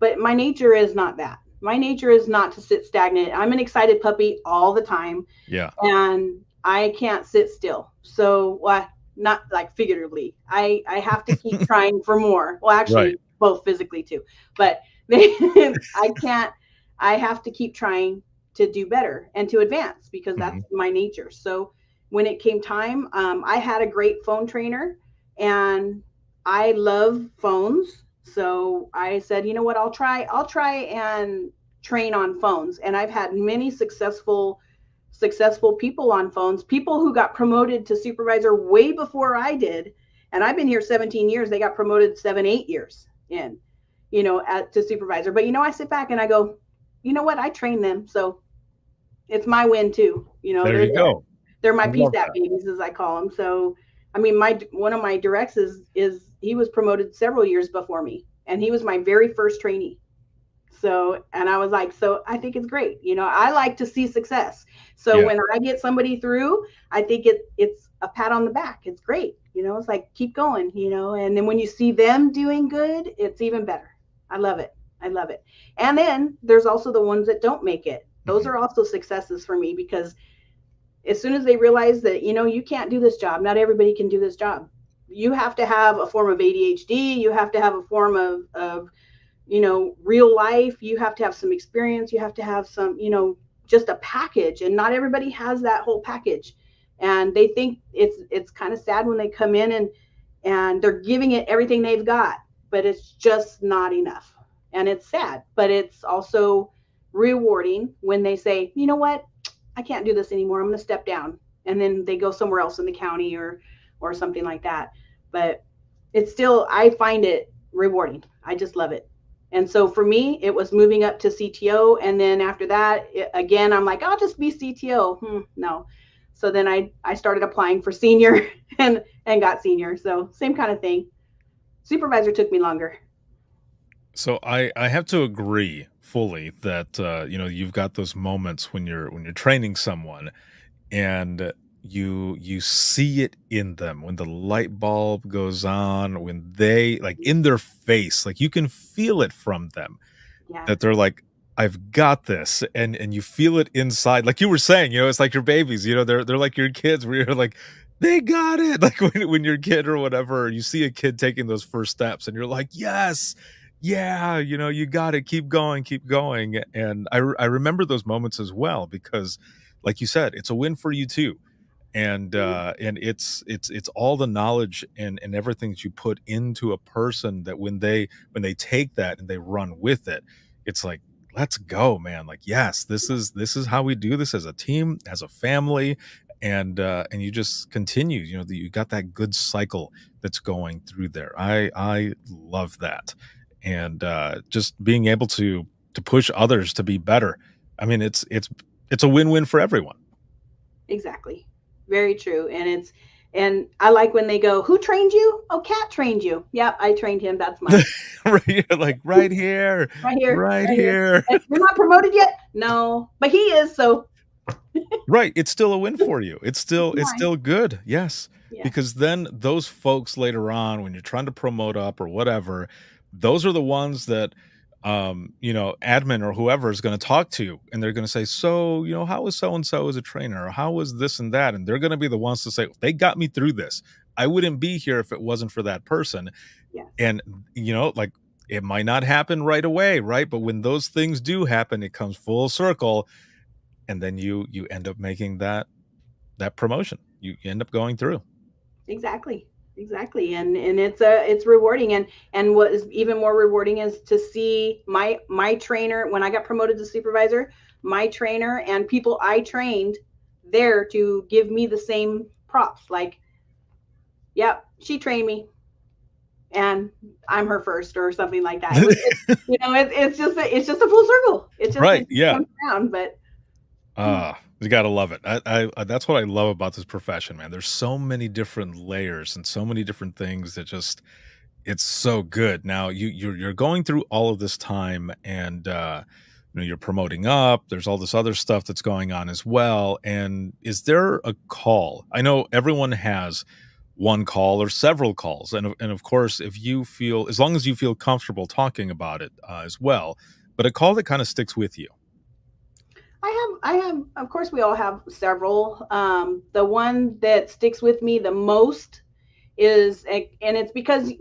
But my nature is not that. My nature is not to sit stagnant. I'm an excited puppy all the time, Yeah. and I can't sit still. So, well, not like figuratively. I have to keep trying for more. Well, Right. actually, both physically too. But I can't. I have to keep trying to do better and to advance because that's Hmm. my nature. So when it came time, I had a great phone trainer, and I love phones. So I said, you know what, I'll try and train on phones. And I've had many successful people on phones, people who got promoted to supervisor way before I did. And I've been here 17 years. They got promoted 7, 8 years in, to supervisor. But I sit back and I go, you know what? I train them. So it's my win too. There They're you go. they're my I love PSAT that. babies, as I call them. So, I mean, one of my directs is he was promoted several years before me, and he was my very first trainee. So, and I was like, so I think it's great. I like to see success. So Yeah. when I get somebody through, I think it's a pat on the back. It's great. It's like, keep going, and then when you see them doing good, it's even better. I love it. I love it. And then there's also the ones that don't make it. Those Mhm. are also successes for me because as soon as they realize that, you can't do this job, not everybody can do this job. You have to have a form of ADHD. You have to have a form of real life. You have to have some experience. You have to have some, just a package. And not everybody has that whole package. And they think it's kind of sad when they come in and they're giving it everything they've got, but it's just not enough. And it's sad, but it's also rewarding when they say, you know what, I can't do this anymore. I'm going to step down. and then they go somewhere else in the county or something like that. But it's still, I find it rewarding. I just love it. And so for me, it was moving up to CTO. And then after that, again, I'm like, I'll just be CTO. No. So then I started applying for senior and got senior. So same kind of thing. Supervisor took me longer. So I have to agree fully that you've got those moments when you're training someone and you see it in them when the light bulb goes on, when they like in their face, like you can feel it from them Yeah. that they're like, I've got this, and you feel it inside. Like you were saying, it's like your babies, they're like your kids where you're like, they got it. Like when you're a kid or whatever, you see a kid taking those first steps and you're like, yes, yeah, you got it. Keep going, keep going. And I remember those moments as well, because like you said, it's a win for you too. And it's all the knowledge and everything that you put into a person that when they take that and they run with it, it's like, let's go, man. Like, yes, this is how we do this as a team, as a family. And you just continue, you got that good cycle that's going through there. I love that. And just being able to push others to be better. I mean, it's a win-win for everyone. Exactly. Very true. And I like when they go, who trained you? Oh, Kat trained you. Yep, I trained him. That's mine. Right, like right here, Right here. right Right here. here. And you're not promoted yet? No, but he is. So Right, it's still a win for you. It's still it's mine. still good, yes, Yeah. because then those folks later on when you're trying to promote up or whatever, those are the ones that, admin or whoever is gonna talk to, and they're gonna say, "So, how was so and so as a trainer?" Or, "How was this and that?" And they're gonna be the ones to say, "They got me through this. I wouldn't be here if it wasn't for that person." Yes. And, like, it might not happen right away, right? But when those things do happen, it comes full circle, and then you end up making that promotion. You end up going through. Exactly. Exactly. And it's rewarding. And what is even more rewarding is to see my trainer when I got promoted to supervisor, my trainer and people I trained there to give me the same props. Like, yep, she trained me and I'm her first or something like that. It's just a full circle. Right, It just yeah. comes around. But You gotta love it. That's what I love about this profession, man. There's so many different layers and so many different things that just it's so good. Now you're going through all of this time and you're promoting up. There's all this other stuff that's going on as well. And is there a call? I know everyone has one call or several calls, and of course, if you feel as long as you feel comfortable talking about it as well, but a call that kind of sticks with you. of course, we all have several. The one that sticks with me the most is, and it's because,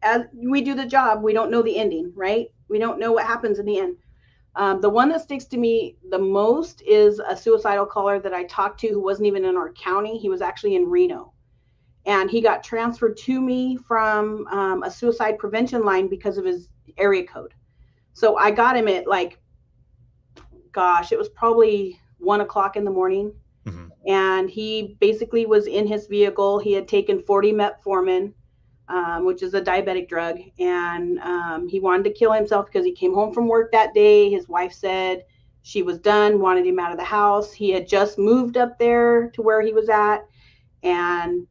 as we do the job, we don't know the ending, right? We don't know what happens in the end. The one that sticks to me the most is a suicidal caller that I talked to who wasn't even in our county. He was actually in Reno. And he got transferred to me from a suicide prevention line because of his area code. So I got him at like, gosh, it was probably 1 o'clock in the morning. Mhm. And he basically was in his vehicle. He had taken 40 metformin, which is a diabetic drug. And he wanted to kill himself because he came home from work that day. His wife said she was done, wanted him out of the house. He had just moved up there to where he was at and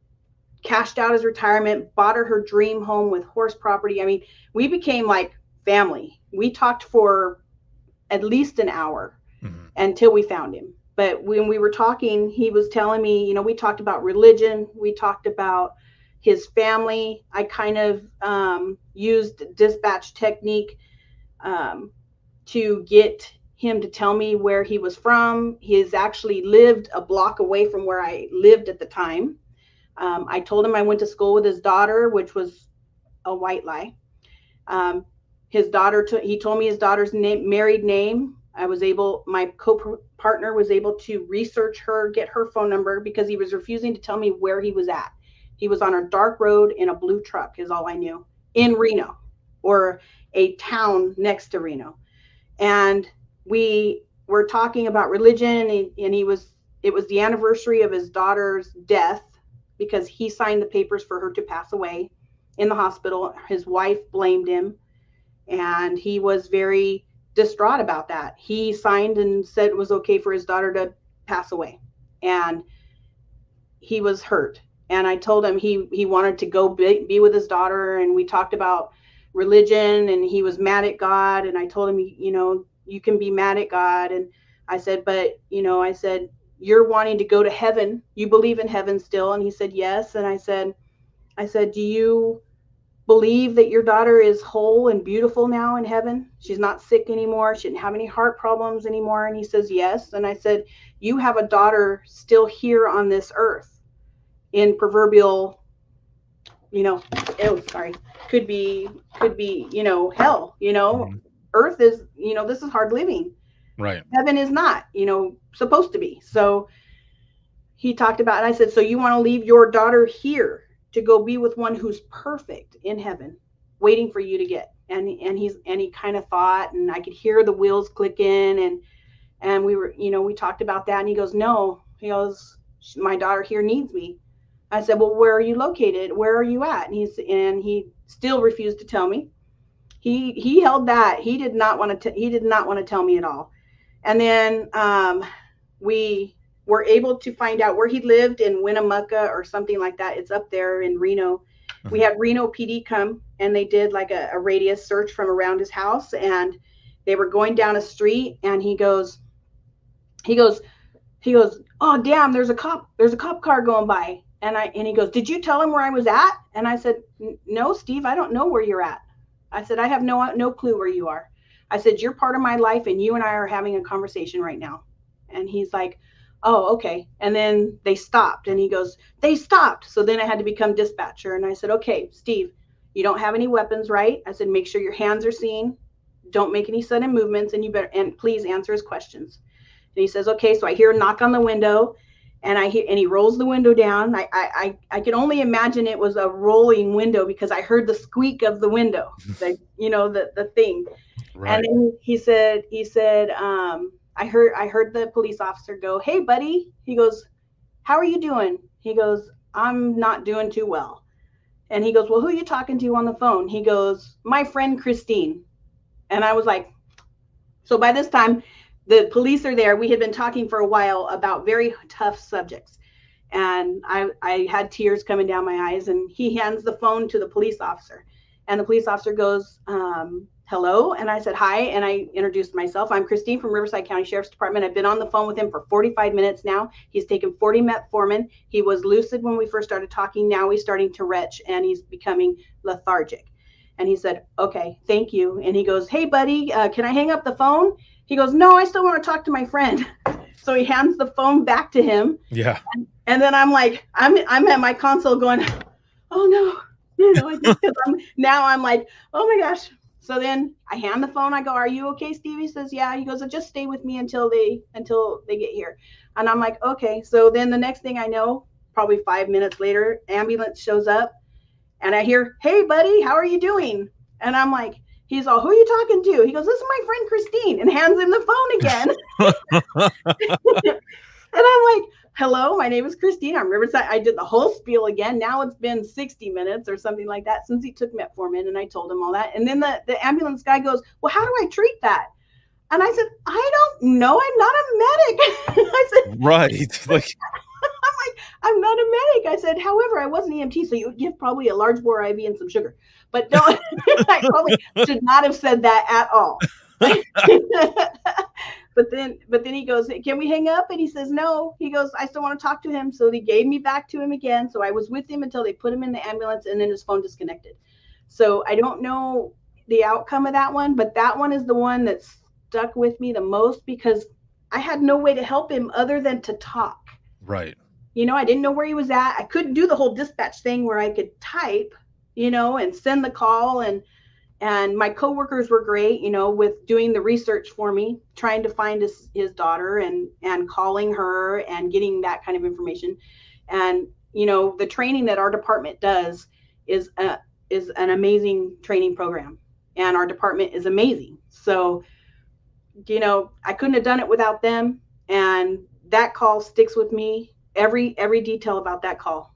cashed out his retirement, bought her dream home with horse property. I mean, we became like family. We talked for at least an hour until we found him. But when we were talking, he was telling me, we talked about religion. We talked about his family. I kind of used dispatch technique to get him to tell me where he was from. He's actually lived a block away from where I lived at the time. I told him I went to school with his daughter, which was a white lie. His daughter, he told me his daughter's married name. My co-partner was able to research her, get her phone number because he was refusing to tell me where he was at. He was on a dark road in a blue truck is all I knew in Reno or a town next to Reno. And we were talking about religion and he was it was the anniversary of his daughter's death because he signed the papers for her to pass away in the hospital. His wife blamed him, and he was very distraught about that. He signed and said it was okay for his daughter to pass away, and he was hurt. And I told him he wanted to go be with his daughter, and we talked about religion, and he was mad at God. And I told him, you can be mad at God. And I said, but, I said, you're wanting to go to heaven. You believe in heaven still? And he said, yes. And I said, do you believe that your daughter is whole and beautiful now in heaven? She's not sick anymore. She didn't have any heart problems anymore. And he says, yes. And I said, you have a daughter still here on this earth in proverbial, could be, hell, Mm-hmm. Earth is, this is hard living. Right. Heaven is not, supposed to be. So he talked about, and I said, so you want to leave your daughter here to go be with one who's perfect in heaven, waiting for you to get. And he kind of thought, and I could hear the wheels clicking, and we were, we talked about that. And he goes, no, he goes, my daughter here needs me. I said, well, where are you located? Where are you at? And he still refused to tell me. He held that. He did not want to tell me at all. And then we were able to find out where he lived in Winnemucca or something like that. It's up there in Reno. Mm-hmm. We had Reno PD come, and they did like a radius search from around his house, and they were going down a street, and he goes, oh damn, there's a cop car going by. And he goes, did you tell him where I was at? And I said, no, Steve, I don't know where you're at. I said, I have no clue where you are. I said, you're part of my life, and you and I are having a conversation right now. And he's like, oh, okay. And then they stopped, and he goes, they stopped. So then I had to become dispatcher. And I said, okay, Steve, you don't have any weapons, right? I said, make sure your hands are seen. Don't make any sudden movements, and please answer his questions. And he says, okay. So I hear a knock on the window, and he rolls the window down. I can only imagine it was a rolling window because I heard the squeak of the window, the thing. Right. And then he said, I heard the police officer go, hey buddy, he goes, how are you doing? He goes, I'm not doing too well. And he goes, well, who are you talking to on the phone? He goes, my friend Christine. And I was like, so by this time, the police are there. We had been talking for a while about very tough subjects. And I had tears coming down my eyes, and he hands the phone to the police officer. And the police officer goes, hello. And I said, hi. And I introduced myself. I'm Christine from Riverside County Sheriff's Department. I've been on the phone with him for 45 minutes now. He's taken 40 metformin. He was lucid when we first started talking. Now he's starting to retch, and he's becoming lethargic. And he said, okay, thank you. And he goes, hey buddy, can I hang up the phone? He goes, no, I still want to talk to my friend. So he hands the phone back to him. Yeah. And then I'm like, I'm at my console going, oh no, now I'm like, oh my gosh. So then I hand the phone. I go, are you okay, Steve? He says, yeah. He goes, just stay with me until they get here. And I'm like, okay. So then the next thing I know, probably 5 minutes later, ambulance shows up, and I hear, hey buddy, how are you doing? And I'm like, he's all, who are you talking to? He goes, this is my friend Christine, and hands him the phone again. And I'm like, hello, my name is Christine. I'm Riverside. I did the whole spiel again. Now it's been 60 minutes or something like that since he took metformin, and I told him all that. And then the ambulance guy goes, well, how do I treat that? And I said, I don't know. I'm not a medic. I said, right. Like, I'm not a medic. I said, however, I was an EMT, so you would give probably a large bore IV and some sugar. But no, I probably should not have said that at all. But then he goes, can we hang up? And he says, no. He goes, I still want to talk to him. So they gave me back to him again. So I was with him until they put him in the ambulance, and then his phone disconnected. So I don't know the outcome of that one, but that one is the one that stuck with me the most because I had no way to help him other than to talk. Right. I didn't know where he was at. I couldn't do the whole dispatch thing where I could type, and send the call. And my coworkers were great, with doing the research for me, trying to find his daughter and calling her and getting that kind of information. And, the training that our department does is an amazing training program, and our department is amazing. So, I couldn't have done it without them. And that call sticks with me. Every detail about that call,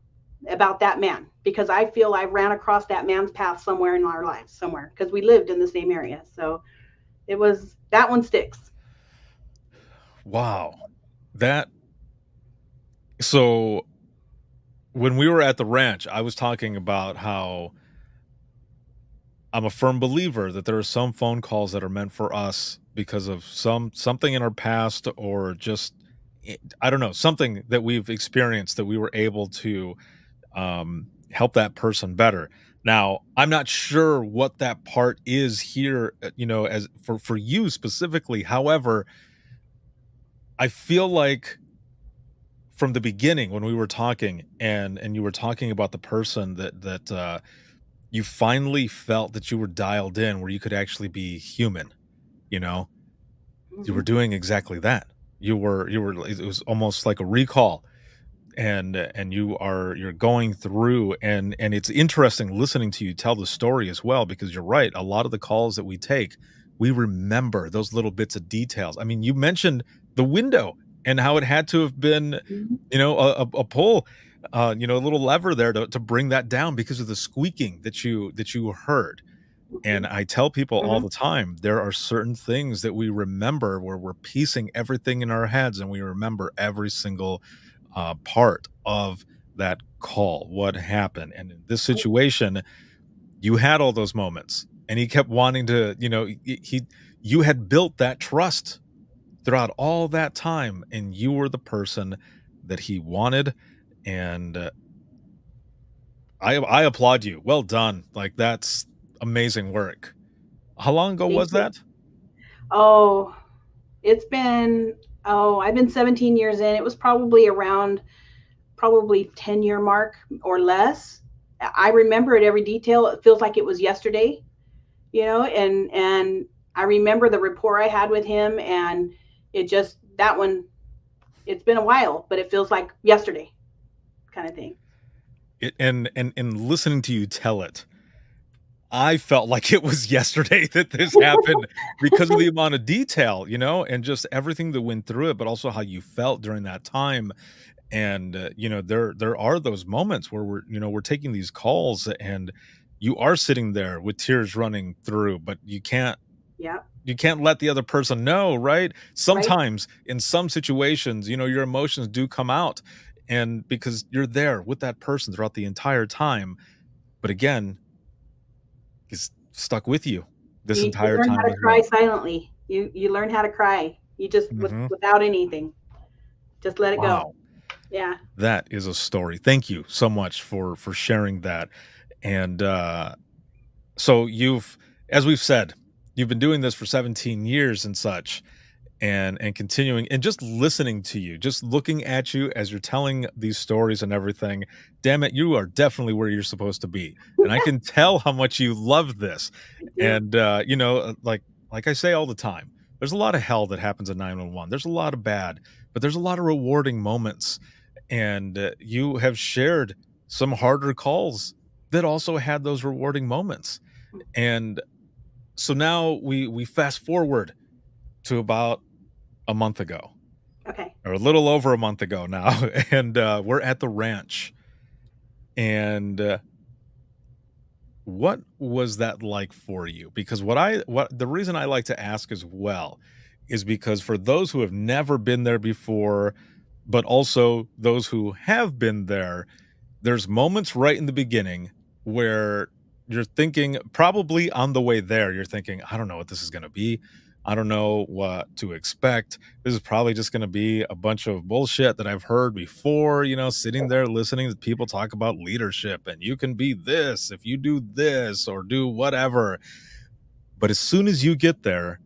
about that man, because I feel I ran across that man's path somewhere in our lives, somewhere, because we lived in the same area. So that one sticks. Wow. That so when we were at the ranch, I was talking about how I'm a firm believer that there are some phone calls that are meant for us because of something in our past, or just I don't know, something that we've experienced that we were able to help that person better. Now, I'm not sure what that part is here, as for you specifically. However, I feel like from the beginning when we were talking, and you were talking about the person that you finally felt that you were dialed in, where you could actually be human, you know? You were Mhm. doing exactly that. You were it was almost like a recall, and you're going through, and it's interesting listening to you tell the story as well, because you're right. A lot of the calls that we take, we remember those little bits of details. I mean, you mentioned the window and how it had to have been, Mhm. a pull, a little lever there to bring that down because of the squeaking that you heard. And Mhm. I tell people all Mhm. the time, there are certain things that we remember where we're piecing everything in our heads, and we remember every single part of that call, what happened. And in this situation, you had all those moments, and he kept wanting to, you had built that trust throughout all that time, and you were the person that he wanted. And I applaud you. Well done. Like, that's amazing work. How long ago Thank was you. that? Oh, it's been, I've been 17 years in. It was probably around probably 10-year mark or less. I remember it every detail. It feels like it was yesterday, and I remember the rapport I had with him, and that one, it's been a while, but it feels like yesterday kind of thing. And listening to you tell it, I felt like it was yesterday that this happened, because of the amount of detail, and just everything that went through it, but also how you felt during that time. And there are those moments where we're taking these calls, and you are sitting there with tears running through, but Yeah. you can't let the other person know, right? Right. Sometimes in some situations, your emotions do come out, and because you're there with that person throughout the entire time. But again, it's stuck with you this You entire learn how time to as cry well. silently. You learn how to cry. You just Mhm. without anything. Just let it go. Wow, Yeah. that is a story. Thank you so much for sharing that. And so as we've said, you've been doing this for 17 years and such, and continuing, and just listening to you, just looking at you as you're telling these stories and everything. Damn it, you are definitely where you're supposed to be. And I can tell how much you love this. I do. And like I say all the time, there's a lot of hell that happens in 911. There's a lot of bad, but there's a lot of rewarding moments. And you have shared some harder calls that also had those rewarding moments. And so now we fast forward to about a month ago, Okay. or a little over a month ago now, and we're at the ranch. And what was that like for you? Because what the reason I like to ask as well is because for those who have never been there before, but also those who have been there, there's moments right in the beginning where you're thinking, probably on the way there, you're thinking, I don't know what this is going to be. I don't know what to expect. This is probably just going to be a bunch of bullshit that I've heard before, sitting there listening to people talk about leadership, and you can be this if you do this or do whatever. But as soon as you get there,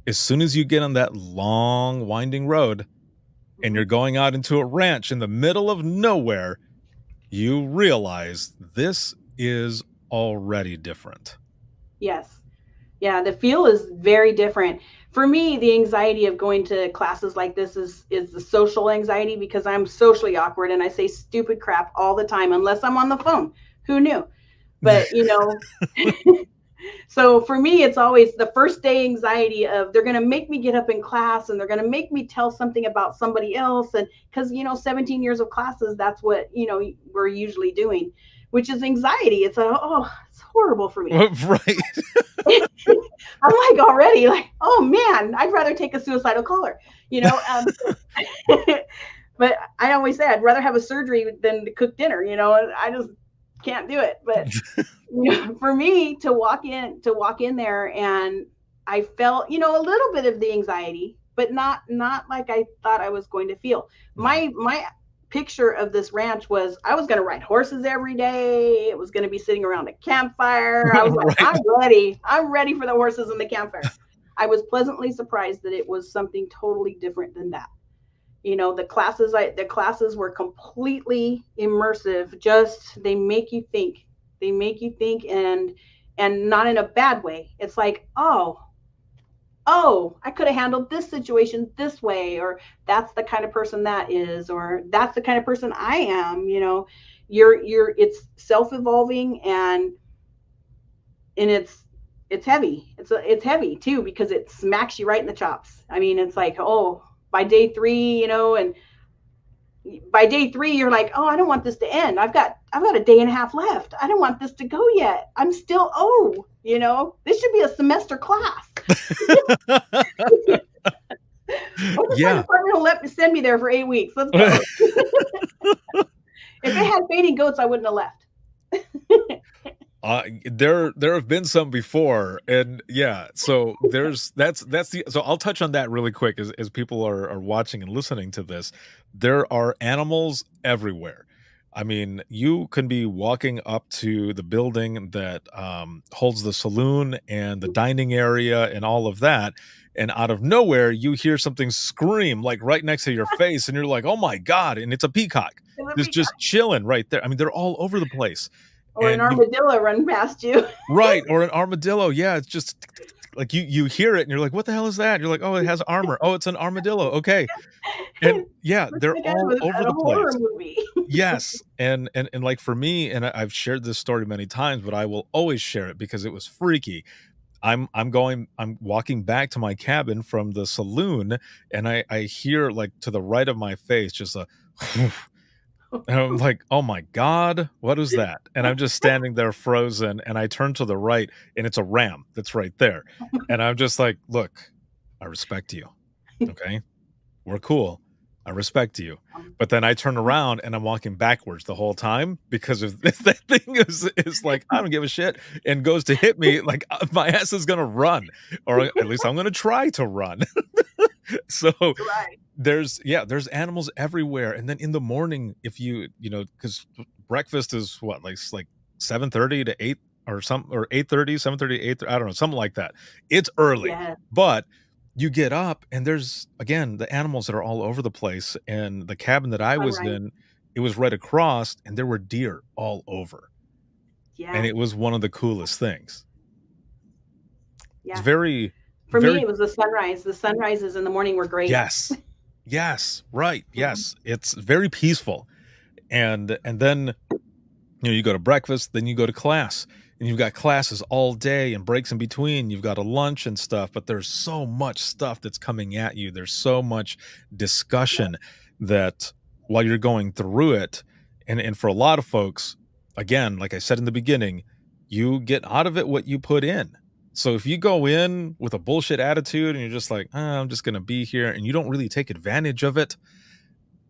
as soon as you get on that long, winding road, and Mhm. you're going out into a ranch in the middle of nowhere, you realize this is already different. Yes. Yeah, the feel is very different. For me, the anxiety of going to classes like this is the social anxiety, because I'm socially awkward and I say stupid crap all the time unless I'm on the phone. Who knew? But So for me, it's always the first day anxiety of they're going to make me get up in class and they're going to make me tell something about somebody else. And because, 17 years of classes, that's what, we're usually doing, which is anxiety. It's it's horrible for me. Right. I'm like already like, oh man, I'd rather take a suicidal caller, but I always say I'd rather have a surgery than to cook dinner, I just can't do it. But for me to walk in there, and I felt, a little bit of the anxiety, but not like I thought I was going to feel. My picture of this ranch was I was going to ride horses every day. It was going to be sitting around a campfire. I was like, right. I'm ready for the horses and the campfire. I was pleasantly surprised that it was something totally different than that. The classes were completely immersive. Just, they make you think and not in a bad way. It's like, oh, I could have handled this situation this way, or that's the kind of person that is, or that's the kind of person I am. It's self-evolving, and it's heavy. It's heavy too, because it smacks you right in the chops. I mean, it's like, by day 3, and by day 3, you're like, oh, I don't want this to end. I've got a day and a half left. I don't want this to go yet. I'm still, this should be a semester class. Yeah. Department will send me there for 8 weeks. Let's go. If it had fainting goats, I wouldn't have left. There have been some before, and yeah, so so I'll touch on that really quick as people are watching and listening to this. There are animals everywhere. I mean, you can be walking up to the building that holds the saloon and the dining area and all of that, and out of nowhere you hear something scream like right next to your face, and you're like, oh my God, and it's a peacock. It's just chilling right there. I mean, they're all over the place. Or an armadillo run past you. Right. Or an armadillo. Yeah. It's just like you hear it and you're like, what the hell is that? You're like, oh, it has armor. Oh, it's an armadillo. Okay. And yeah, they're all over the place. Movie. Yes. And like for me, and I've shared this story many times, but I will always share it because it was freaky. I'm walking back to my cabin from the saloon, and I hear, like, to the right of my face, just a and I'm like, oh my God, what is that? And I'm just standing there frozen, and I turn to the right, and it's a ram that's right there. And I'm just like, look, I respect you. Okay. We're cool. I respect you. But then I turn around and I'm walking backwards the whole time, because if that thing is like, I don't give a shit, and goes to hit me, like, my ass is going to run, or at least I'm going to try to run. So right. There's animals everywhere. And then in the morning, if because breakfast is what, like 7:30 to 8 or something, or 8:30, 7:30, 8, I don't know, something like that. It's early, but you get up and there's, again, the animals that are all over the place. And the cabin that I was in, it was right across, and there were deer all over. Yeah. And it was one of the coolest things. Yeah. It's very... For me, it was the sunrise. The sunrises in the morning were great. Yes. Yes. Right. Yes. It's very peaceful. And then, you go to breakfast, then you go to class, and you've got classes all day and breaks in between. You've got a lunch and stuff, but there's so much stuff that's coming at you. There's so much discussion that while you're going through it, and for a lot of folks, again, like I said in the beginning, you get out of it what you put in. So if you go in with a bullshit attitude and you're just like, I'm just going to be here, and you don't really take advantage of it,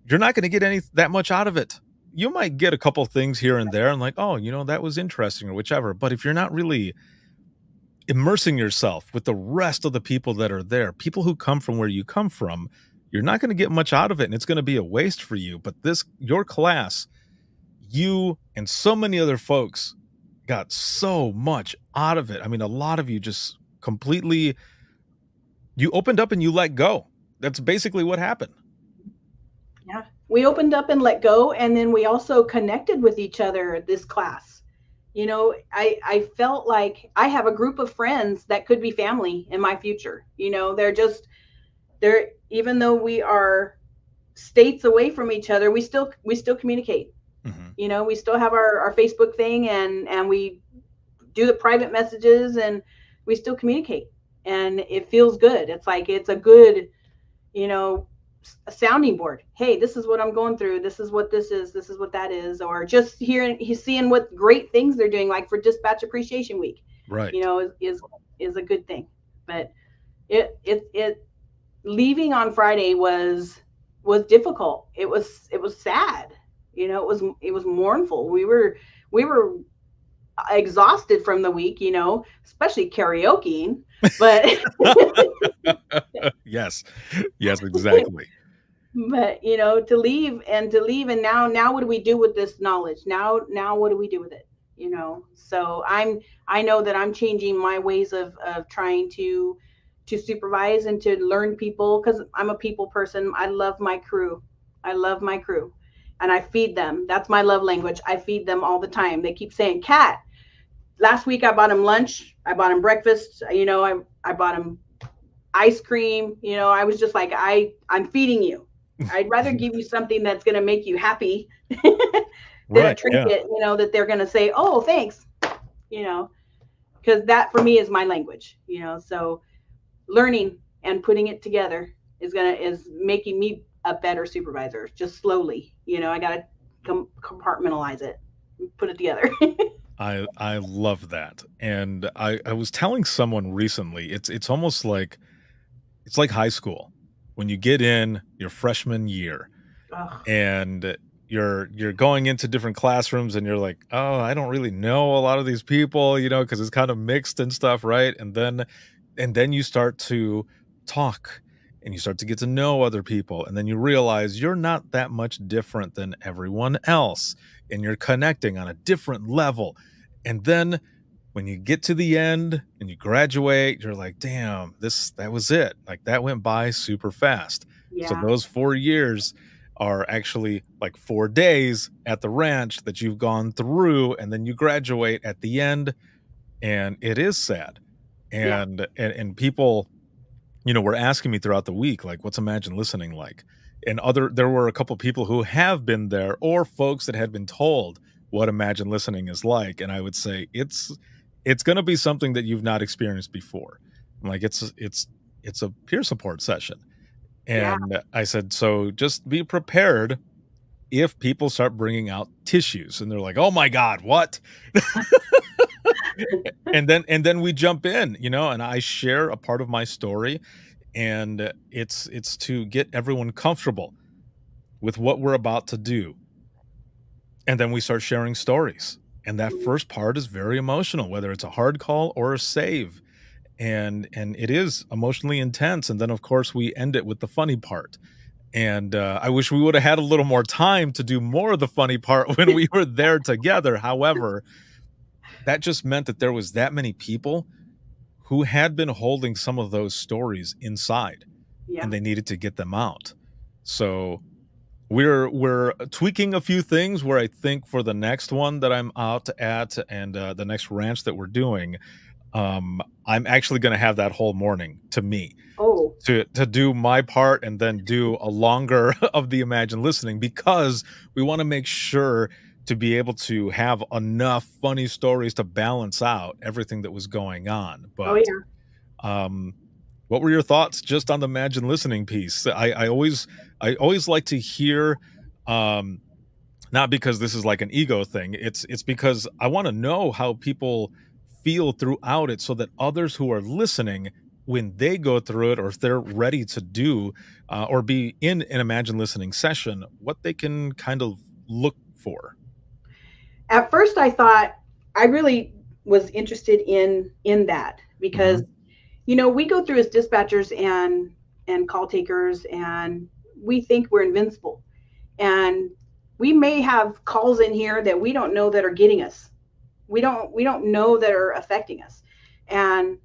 you're not going to get that much out of it. You might get a couple things here and there and like, oh, that was interesting or whichever. But if you're not really immersing yourself with the rest of the people that are there, people who come from where you come from, you're not going to get much out of it, and it's going to be a waste for you. But your class, you and so many other folks got so much out of it. I mean, a lot of you just completely, you opened up and you let go. That's basically what happened. Yeah. We opened up and let go. And then we also connected with each other this class. I felt like I have a group of friends that could be family in my future. They're even though we are states away from each other, we still communicate. Mm-hmm. We still have our Facebook thing, and we do the private messages, and we still communicate, and it feels good. It's like, it's a good, you know, a sounding board. Hey, this is what I'm going through. This is what this is. This is what that is. Or just hearing, he's seeing what great things they're doing, like for Dispatch Appreciation Week, Right. you know, is a good thing. But it leaving on Friday was difficult. It was sad. You know, it was mournful. We were exhausted from the week, you know, especially karaokeing. But Yes, exactly. but you know, to leave and now what do we do with this knowledge? Now what do we do with it? You know, so I know that I'm changing my ways of trying to supervise and to learn people, because I'm a people person. I love my crew. And I feed them. That's my love language. I feed them all the time. They keep saying, Kat, last week I bought him lunch, I bought him breakfast, you know, I bought him ice cream. You know, I was just like, I'm feeding you. I'd rather give you something that's going to make you happy than a trinket, you know, that they're going to say, oh, thanks, you know, because that for me is my language, you know. So learning and putting it together is making me a better supervisor, just slowly. You know, I got to compartmentalize it, put it together. I love that. And I was telling someone recently, it's almost like, it's like high school when you get in your freshman year. Ugh. And you're going into different classrooms and you're like, oh, I don't really know a lot of these people, you know, because it's kind of mixed and stuff, right? And then you start to talk and you start to get to know other people, and then you realize you're not that much different than everyone else, and you're connecting on a different level. And then when you get to the end and you graduate, you're like, damn, that was it. Like, that went by super fast. Yeah. So those 4 years are actually like 4 days at the ranch that you've gone through, and then you graduate at the end, and it is sad. And people, you know, were asking me throughout the week, like, what's Imagine Listening like? And there were a couple people who have been there, or folks that had been told what Imagine Listening is like. And I would say it's going to be something that you've not experienced before. Like, it's a peer support session. And I said, so just be prepared if people start bringing out tissues and they're like, oh my God, what? and then we jump in, you know, and I share a part of my story, and it's to get everyone comfortable with what we're about to do. And then we start sharing stories. And that first part is very emotional, whether it's a hard call or a save. And it is emotionally intense. And then, of course, we end it with the funny part. And I wish we would have had a little more time to do more of the funny part when we were there together. However, that just meant that there was that many people who had been holding some of those stories inside, and they needed to get them out. So we're tweaking a few things where I think for the next one that I'm out at, and the next ranch that we're doing, I'm actually going to have that whole morning to me to do my part, and then do a longer of the Imagine Listening, because we want to make sure to be able to have enough funny stories to balance out everything that was going on. But what were your thoughts just on the Imagine Listening piece? I always like to hear, not because this is like an ego thing. It's because I want to know how people feel throughout it, so that others who are listening, when they go through it, or if they're ready to do or be in an Imagine Listening session, what they can kind of look for. At first, I thought, I really was interested in that, because you know, we go through as dispatchers and call takers, and we think we're invincible, and we may have calls in here that we don't know that are getting us. We don't know that are affecting us. And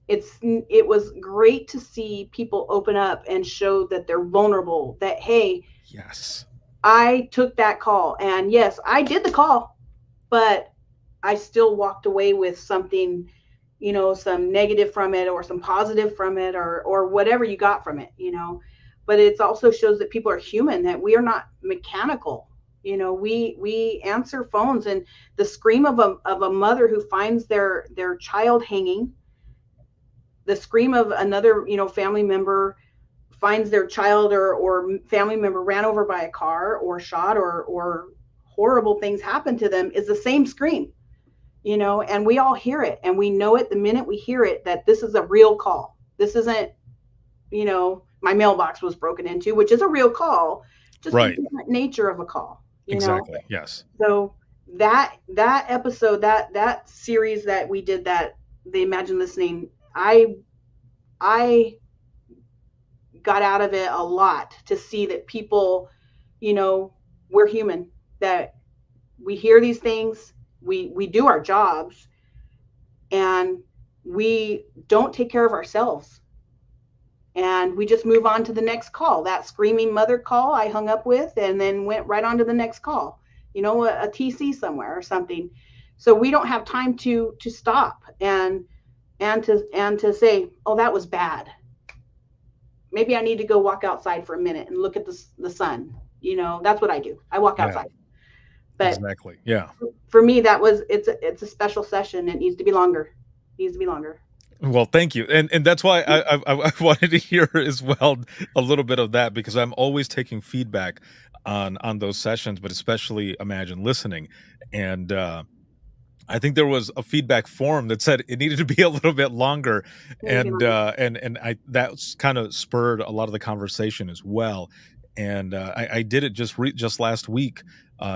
it was great to see people open up and show that they're vulnerable, that, hey, yes, I took that call, and yes, I did the call, but I still walked away with something, you know, some negative from it, or some positive from it, or whatever you got from it, you know. But it also shows that people are human, that we are not mechanical. We answer phones, and the scream of a mother who finds their child hanging, the scream of another, family member finds their child or family member ran over by a car or shot or horrible things happen to them, is the same scream, and we all hear it, and we know it the minute we hear it, that this is a real call. This isn't, my mailbox was broken into, which is a real call, just Right. the different nature of a call. Exactly. Yes. So that episode, that series that we did, that the Imagine Listening, I got out of it a lot to see that people, we're human, that we hear these things, we do our jobs, and we don't take care of ourselves. And we just move on to the next call. That screaming mother call I hung up with, and then went right on to the next call, a TC somewhere or something. So we don't have time to stop and to say, oh, that was bad. Maybe I need to go walk outside for a minute and look at the sun. That's what I do. I walk outside. But exactly. Yeah. For me, it's a special session. It needs to be longer. Well, thank you. And that's why I wanted to hear as well a little bit of that, because I'm always taking feedback on those sessions, but especially Imagine Listening. And I think there was a feedback form that said it needed to be a little bit longer. And that's kind of spurred a lot of the conversation as well. And I did it just last week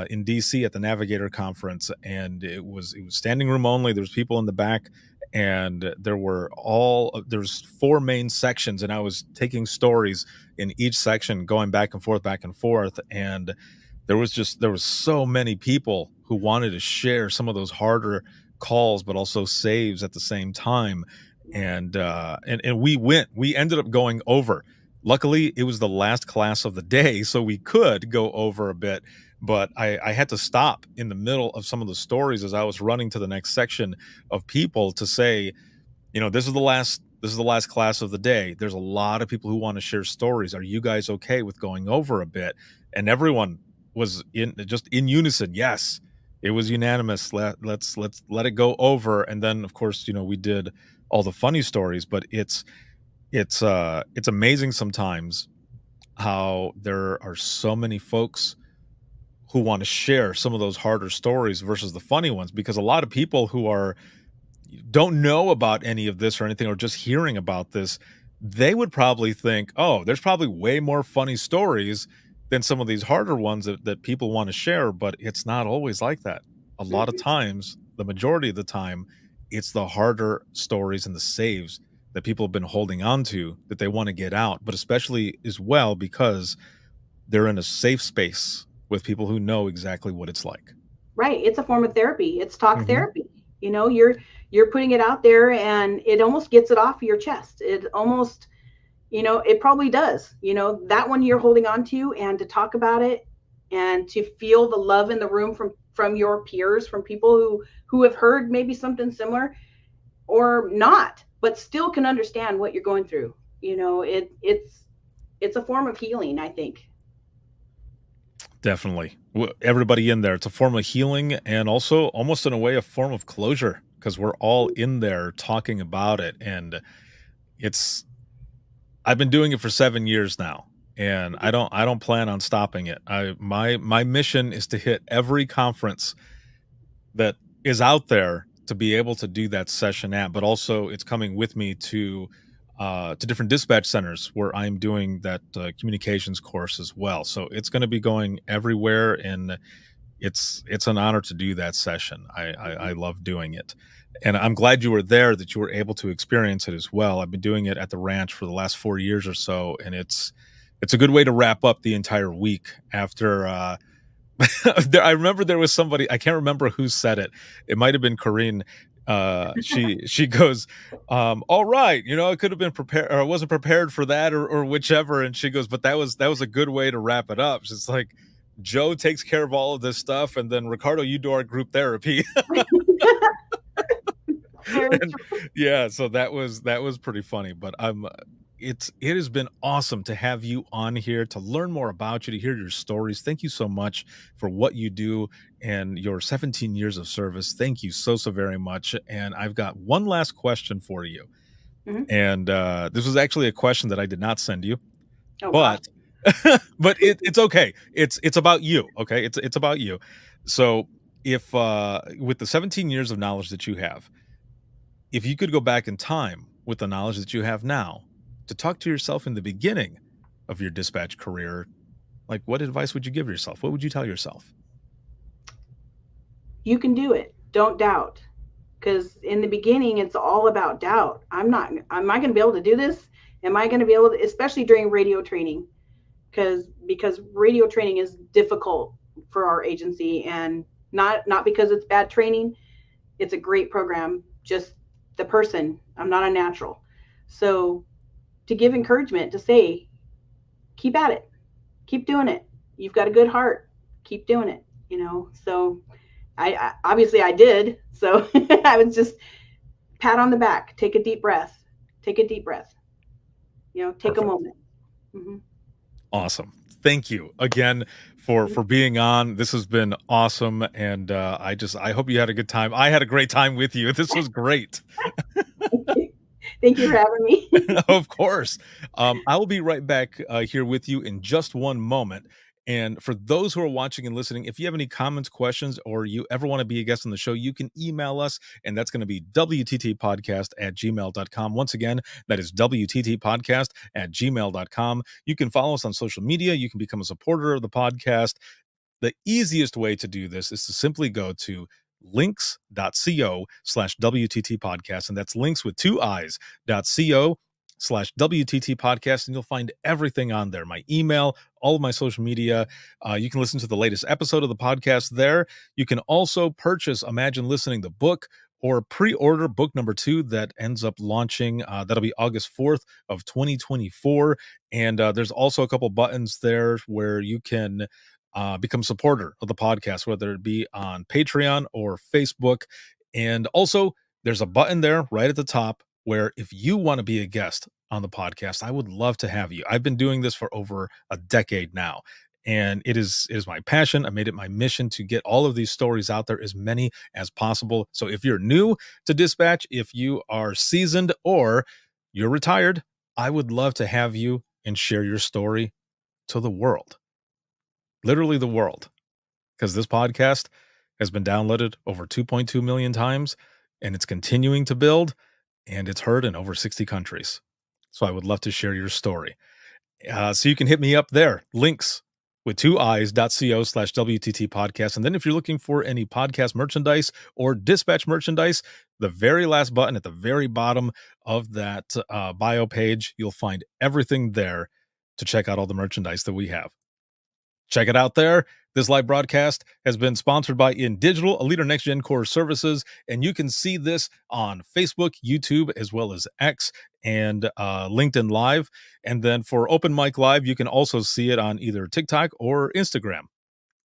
in DC at the Navigator Conference, and it was standing room only. There was people in the back, and there's 4 main sections, and I was taking stories in each section, going back and forth, and there was so many people who wanted to share some of those harder calls, but also saves at the same time. And we ended up going over. Luckily, it was the last class of the day, so we could go over a bit, but I had to stop in the middle of some of the stories as I was running to the next section of people to say, this is the last class of the day. There's a lot of people who want to share stories. Are you guys okay with going over a bit? And everyone was in unison. Yes, it was unanimous. Let's let it go over. And then, of course, we did all the funny stories, but it's amazing sometimes how there are so many folks who want to share some of those harder stories versus the funny ones, because a lot of people who don't know about any of this or anything, or just hearing about this, they would probably think, oh, there's probably way more funny stories than some of these harder ones that people want to share. But it's not always like that. A lot of times, the majority of the time, it's the harder stories and the saves that people have been holding on to that they want to get out, but especially as well because they're in a safe space with people who know exactly what it's like. Right. It's a form of therapy. It's talk therapy. You're putting it out there, and it almost gets it off your chest. It almost, it probably does, that one you're holding on to, and to talk about it and to feel the love in the room from your peers, from people who have heard maybe something similar or not, but still can understand what you're going through. It's a form of healing, I think. Definitely. Everybody in there, it's a form of healing, and also almost in a way a form of closure, because we're all in there talking about it. And I've been doing it for 7 years now, and I don't plan on stopping it. My mission is to hit every conference that is out there to be able to do that session at, but also it's coming with me to different dispatch centers where I'm doing that communications course as well. So it's going to be going everywhere, and it's an honor to do that session. I love doing it, and I'm glad you were there, that you were able to experience it as well. I've been doing it at the ranch for the last 4 years or so, and it's a good way to wrap up the entire week after. I remember there was somebody, I can't remember who said it. It might have been Corinne. She goes, all right, I could have been prepared, or I wasn't prepared for that, or whichever. And she goes, but that was a good way to wrap it up. It's like, Joe takes care of all of this stuff, and then Ricardo, you do our group therapy. And, yeah, so that was pretty funny. But it has been awesome to have you on here, to learn more about you, to hear your stories. Thank you so much for what you do and your 17 years of service. Thank you so very much. And I've got one last question for you. Mhm. And this was actually a question that I did not send you, Oh gosh. but but it's okay. It's about you. Okay, it's about you. So if with the 17 years of knowledge that you have, if you could go back in time with the knowledge that you have now to talk to yourself in the beginning of your dispatch career, like what advice would you give yourself? What would you tell yourself? You can do it. Don't doubt. Because in the beginning, it's all about doubt. Am I going to be able to do this? Am I going to be able to, especially during radio training? Because radio training is difficult for our agency, and not because it's bad training. It's a great program. Just the person. I'm not a natural. So to give encouragement, to say, keep at it, keep doing it. You've got a good heart. Keep doing it. So I obviously I did. So I was just pat on the back, take a deep breath, take a deep breath, take a Perfect. moment. Hmm. Awesome. Thank you again for being on. This has been awesome, and I hope you had a good time. I had a great time with you. This was great. Thank you for having me. Of course. I will be right back here with you in just one moment. And for those who are watching and listening, if you have any comments, questions, or you ever want to be a guest on the show, you can email us, and that's going to be wttpodcast@gmail.com. Once again, that is wttpodcast@gmail.com. You can follow us on social media. You can become a supporter of the podcast. The easiest way to do this is to simply go to links.co/WTT podcast. And that's links with two eyes.co/WTT podcast. And you'll find everything on there. My email, all of my social media. You can listen to the latest episode of the podcast there. You can also purchase Imagine Listening, the book, or pre-order book number 2 that ends up launching. That'll be August 4th of 2024. And there's also a couple buttons there where you can become a supporter of the podcast, whether it be on Patreon or Facebook. And also, there's a button there right at the top where if you want to be a guest on the podcast, I would love to have you. I've been doing this for over a decade now, and it is my passion. I made it my mission to get all of these stories out there, as many as possible. So if you're new to dispatch, if you are seasoned, or you're retired, I would love to have you and share your story to the world. Literally the world, because this podcast has been downloaded over 2.2 million times, and it's continuing to build, and it's heard in over 60 countries. So I would love to share your story. So you can hit me up there, links with two eyes.co/WTT podcast. And then if you're looking for any podcast merchandise or dispatch merchandise, the very last button at the very bottom of that bio page, you'll find everything there to check out all the merchandise that we have. Check it out there. This live broadcast has been sponsored by In Digital, a leader next gen core services, and you can see this on Facebook, YouTube, as well as X and LinkedIn Live. And then for Open Mic Live, you can also see it on either TikTok or Instagram.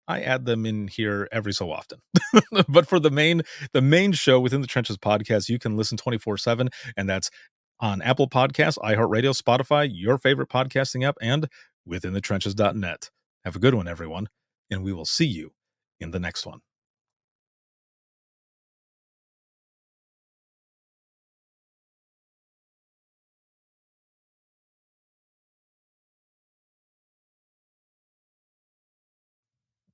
I add them in here every so often. But for the main show Within the Trenches podcast, you can listen 24/7, and that's on Apple Podcasts, iHeartRadio, Spotify, your favorite podcasting app, and withinthetrenches.net. Have a good one, everyone, and we will see you in the next one.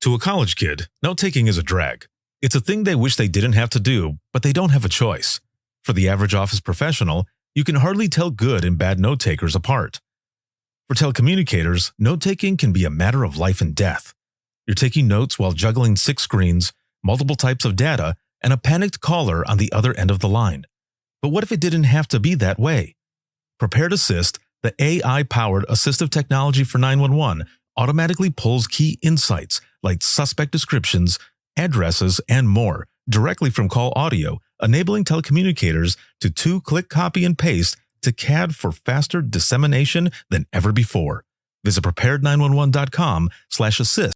To a college kid, note-taking is a drag. It's a thing they wish they didn't have to do, but they don't have a choice. For the average office professional, you can hardly tell good and bad note-takers apart. For telecommunicators, note-taking can be a matter of life and death. You're taking notes while juggling 6 screens, multiple types of data, and a panicked caller on the other end of the line. But what if it didn't have to be that way? Prepared Assist, the AI-powered assistive technology for 911, automatically pulls key insights like suspect descriptions, addresses, and more directly from call audio, enabling telecommunicators to 2-click copy and paste to CAD for faster dissemination than ever before. Visit prepared911.com/assist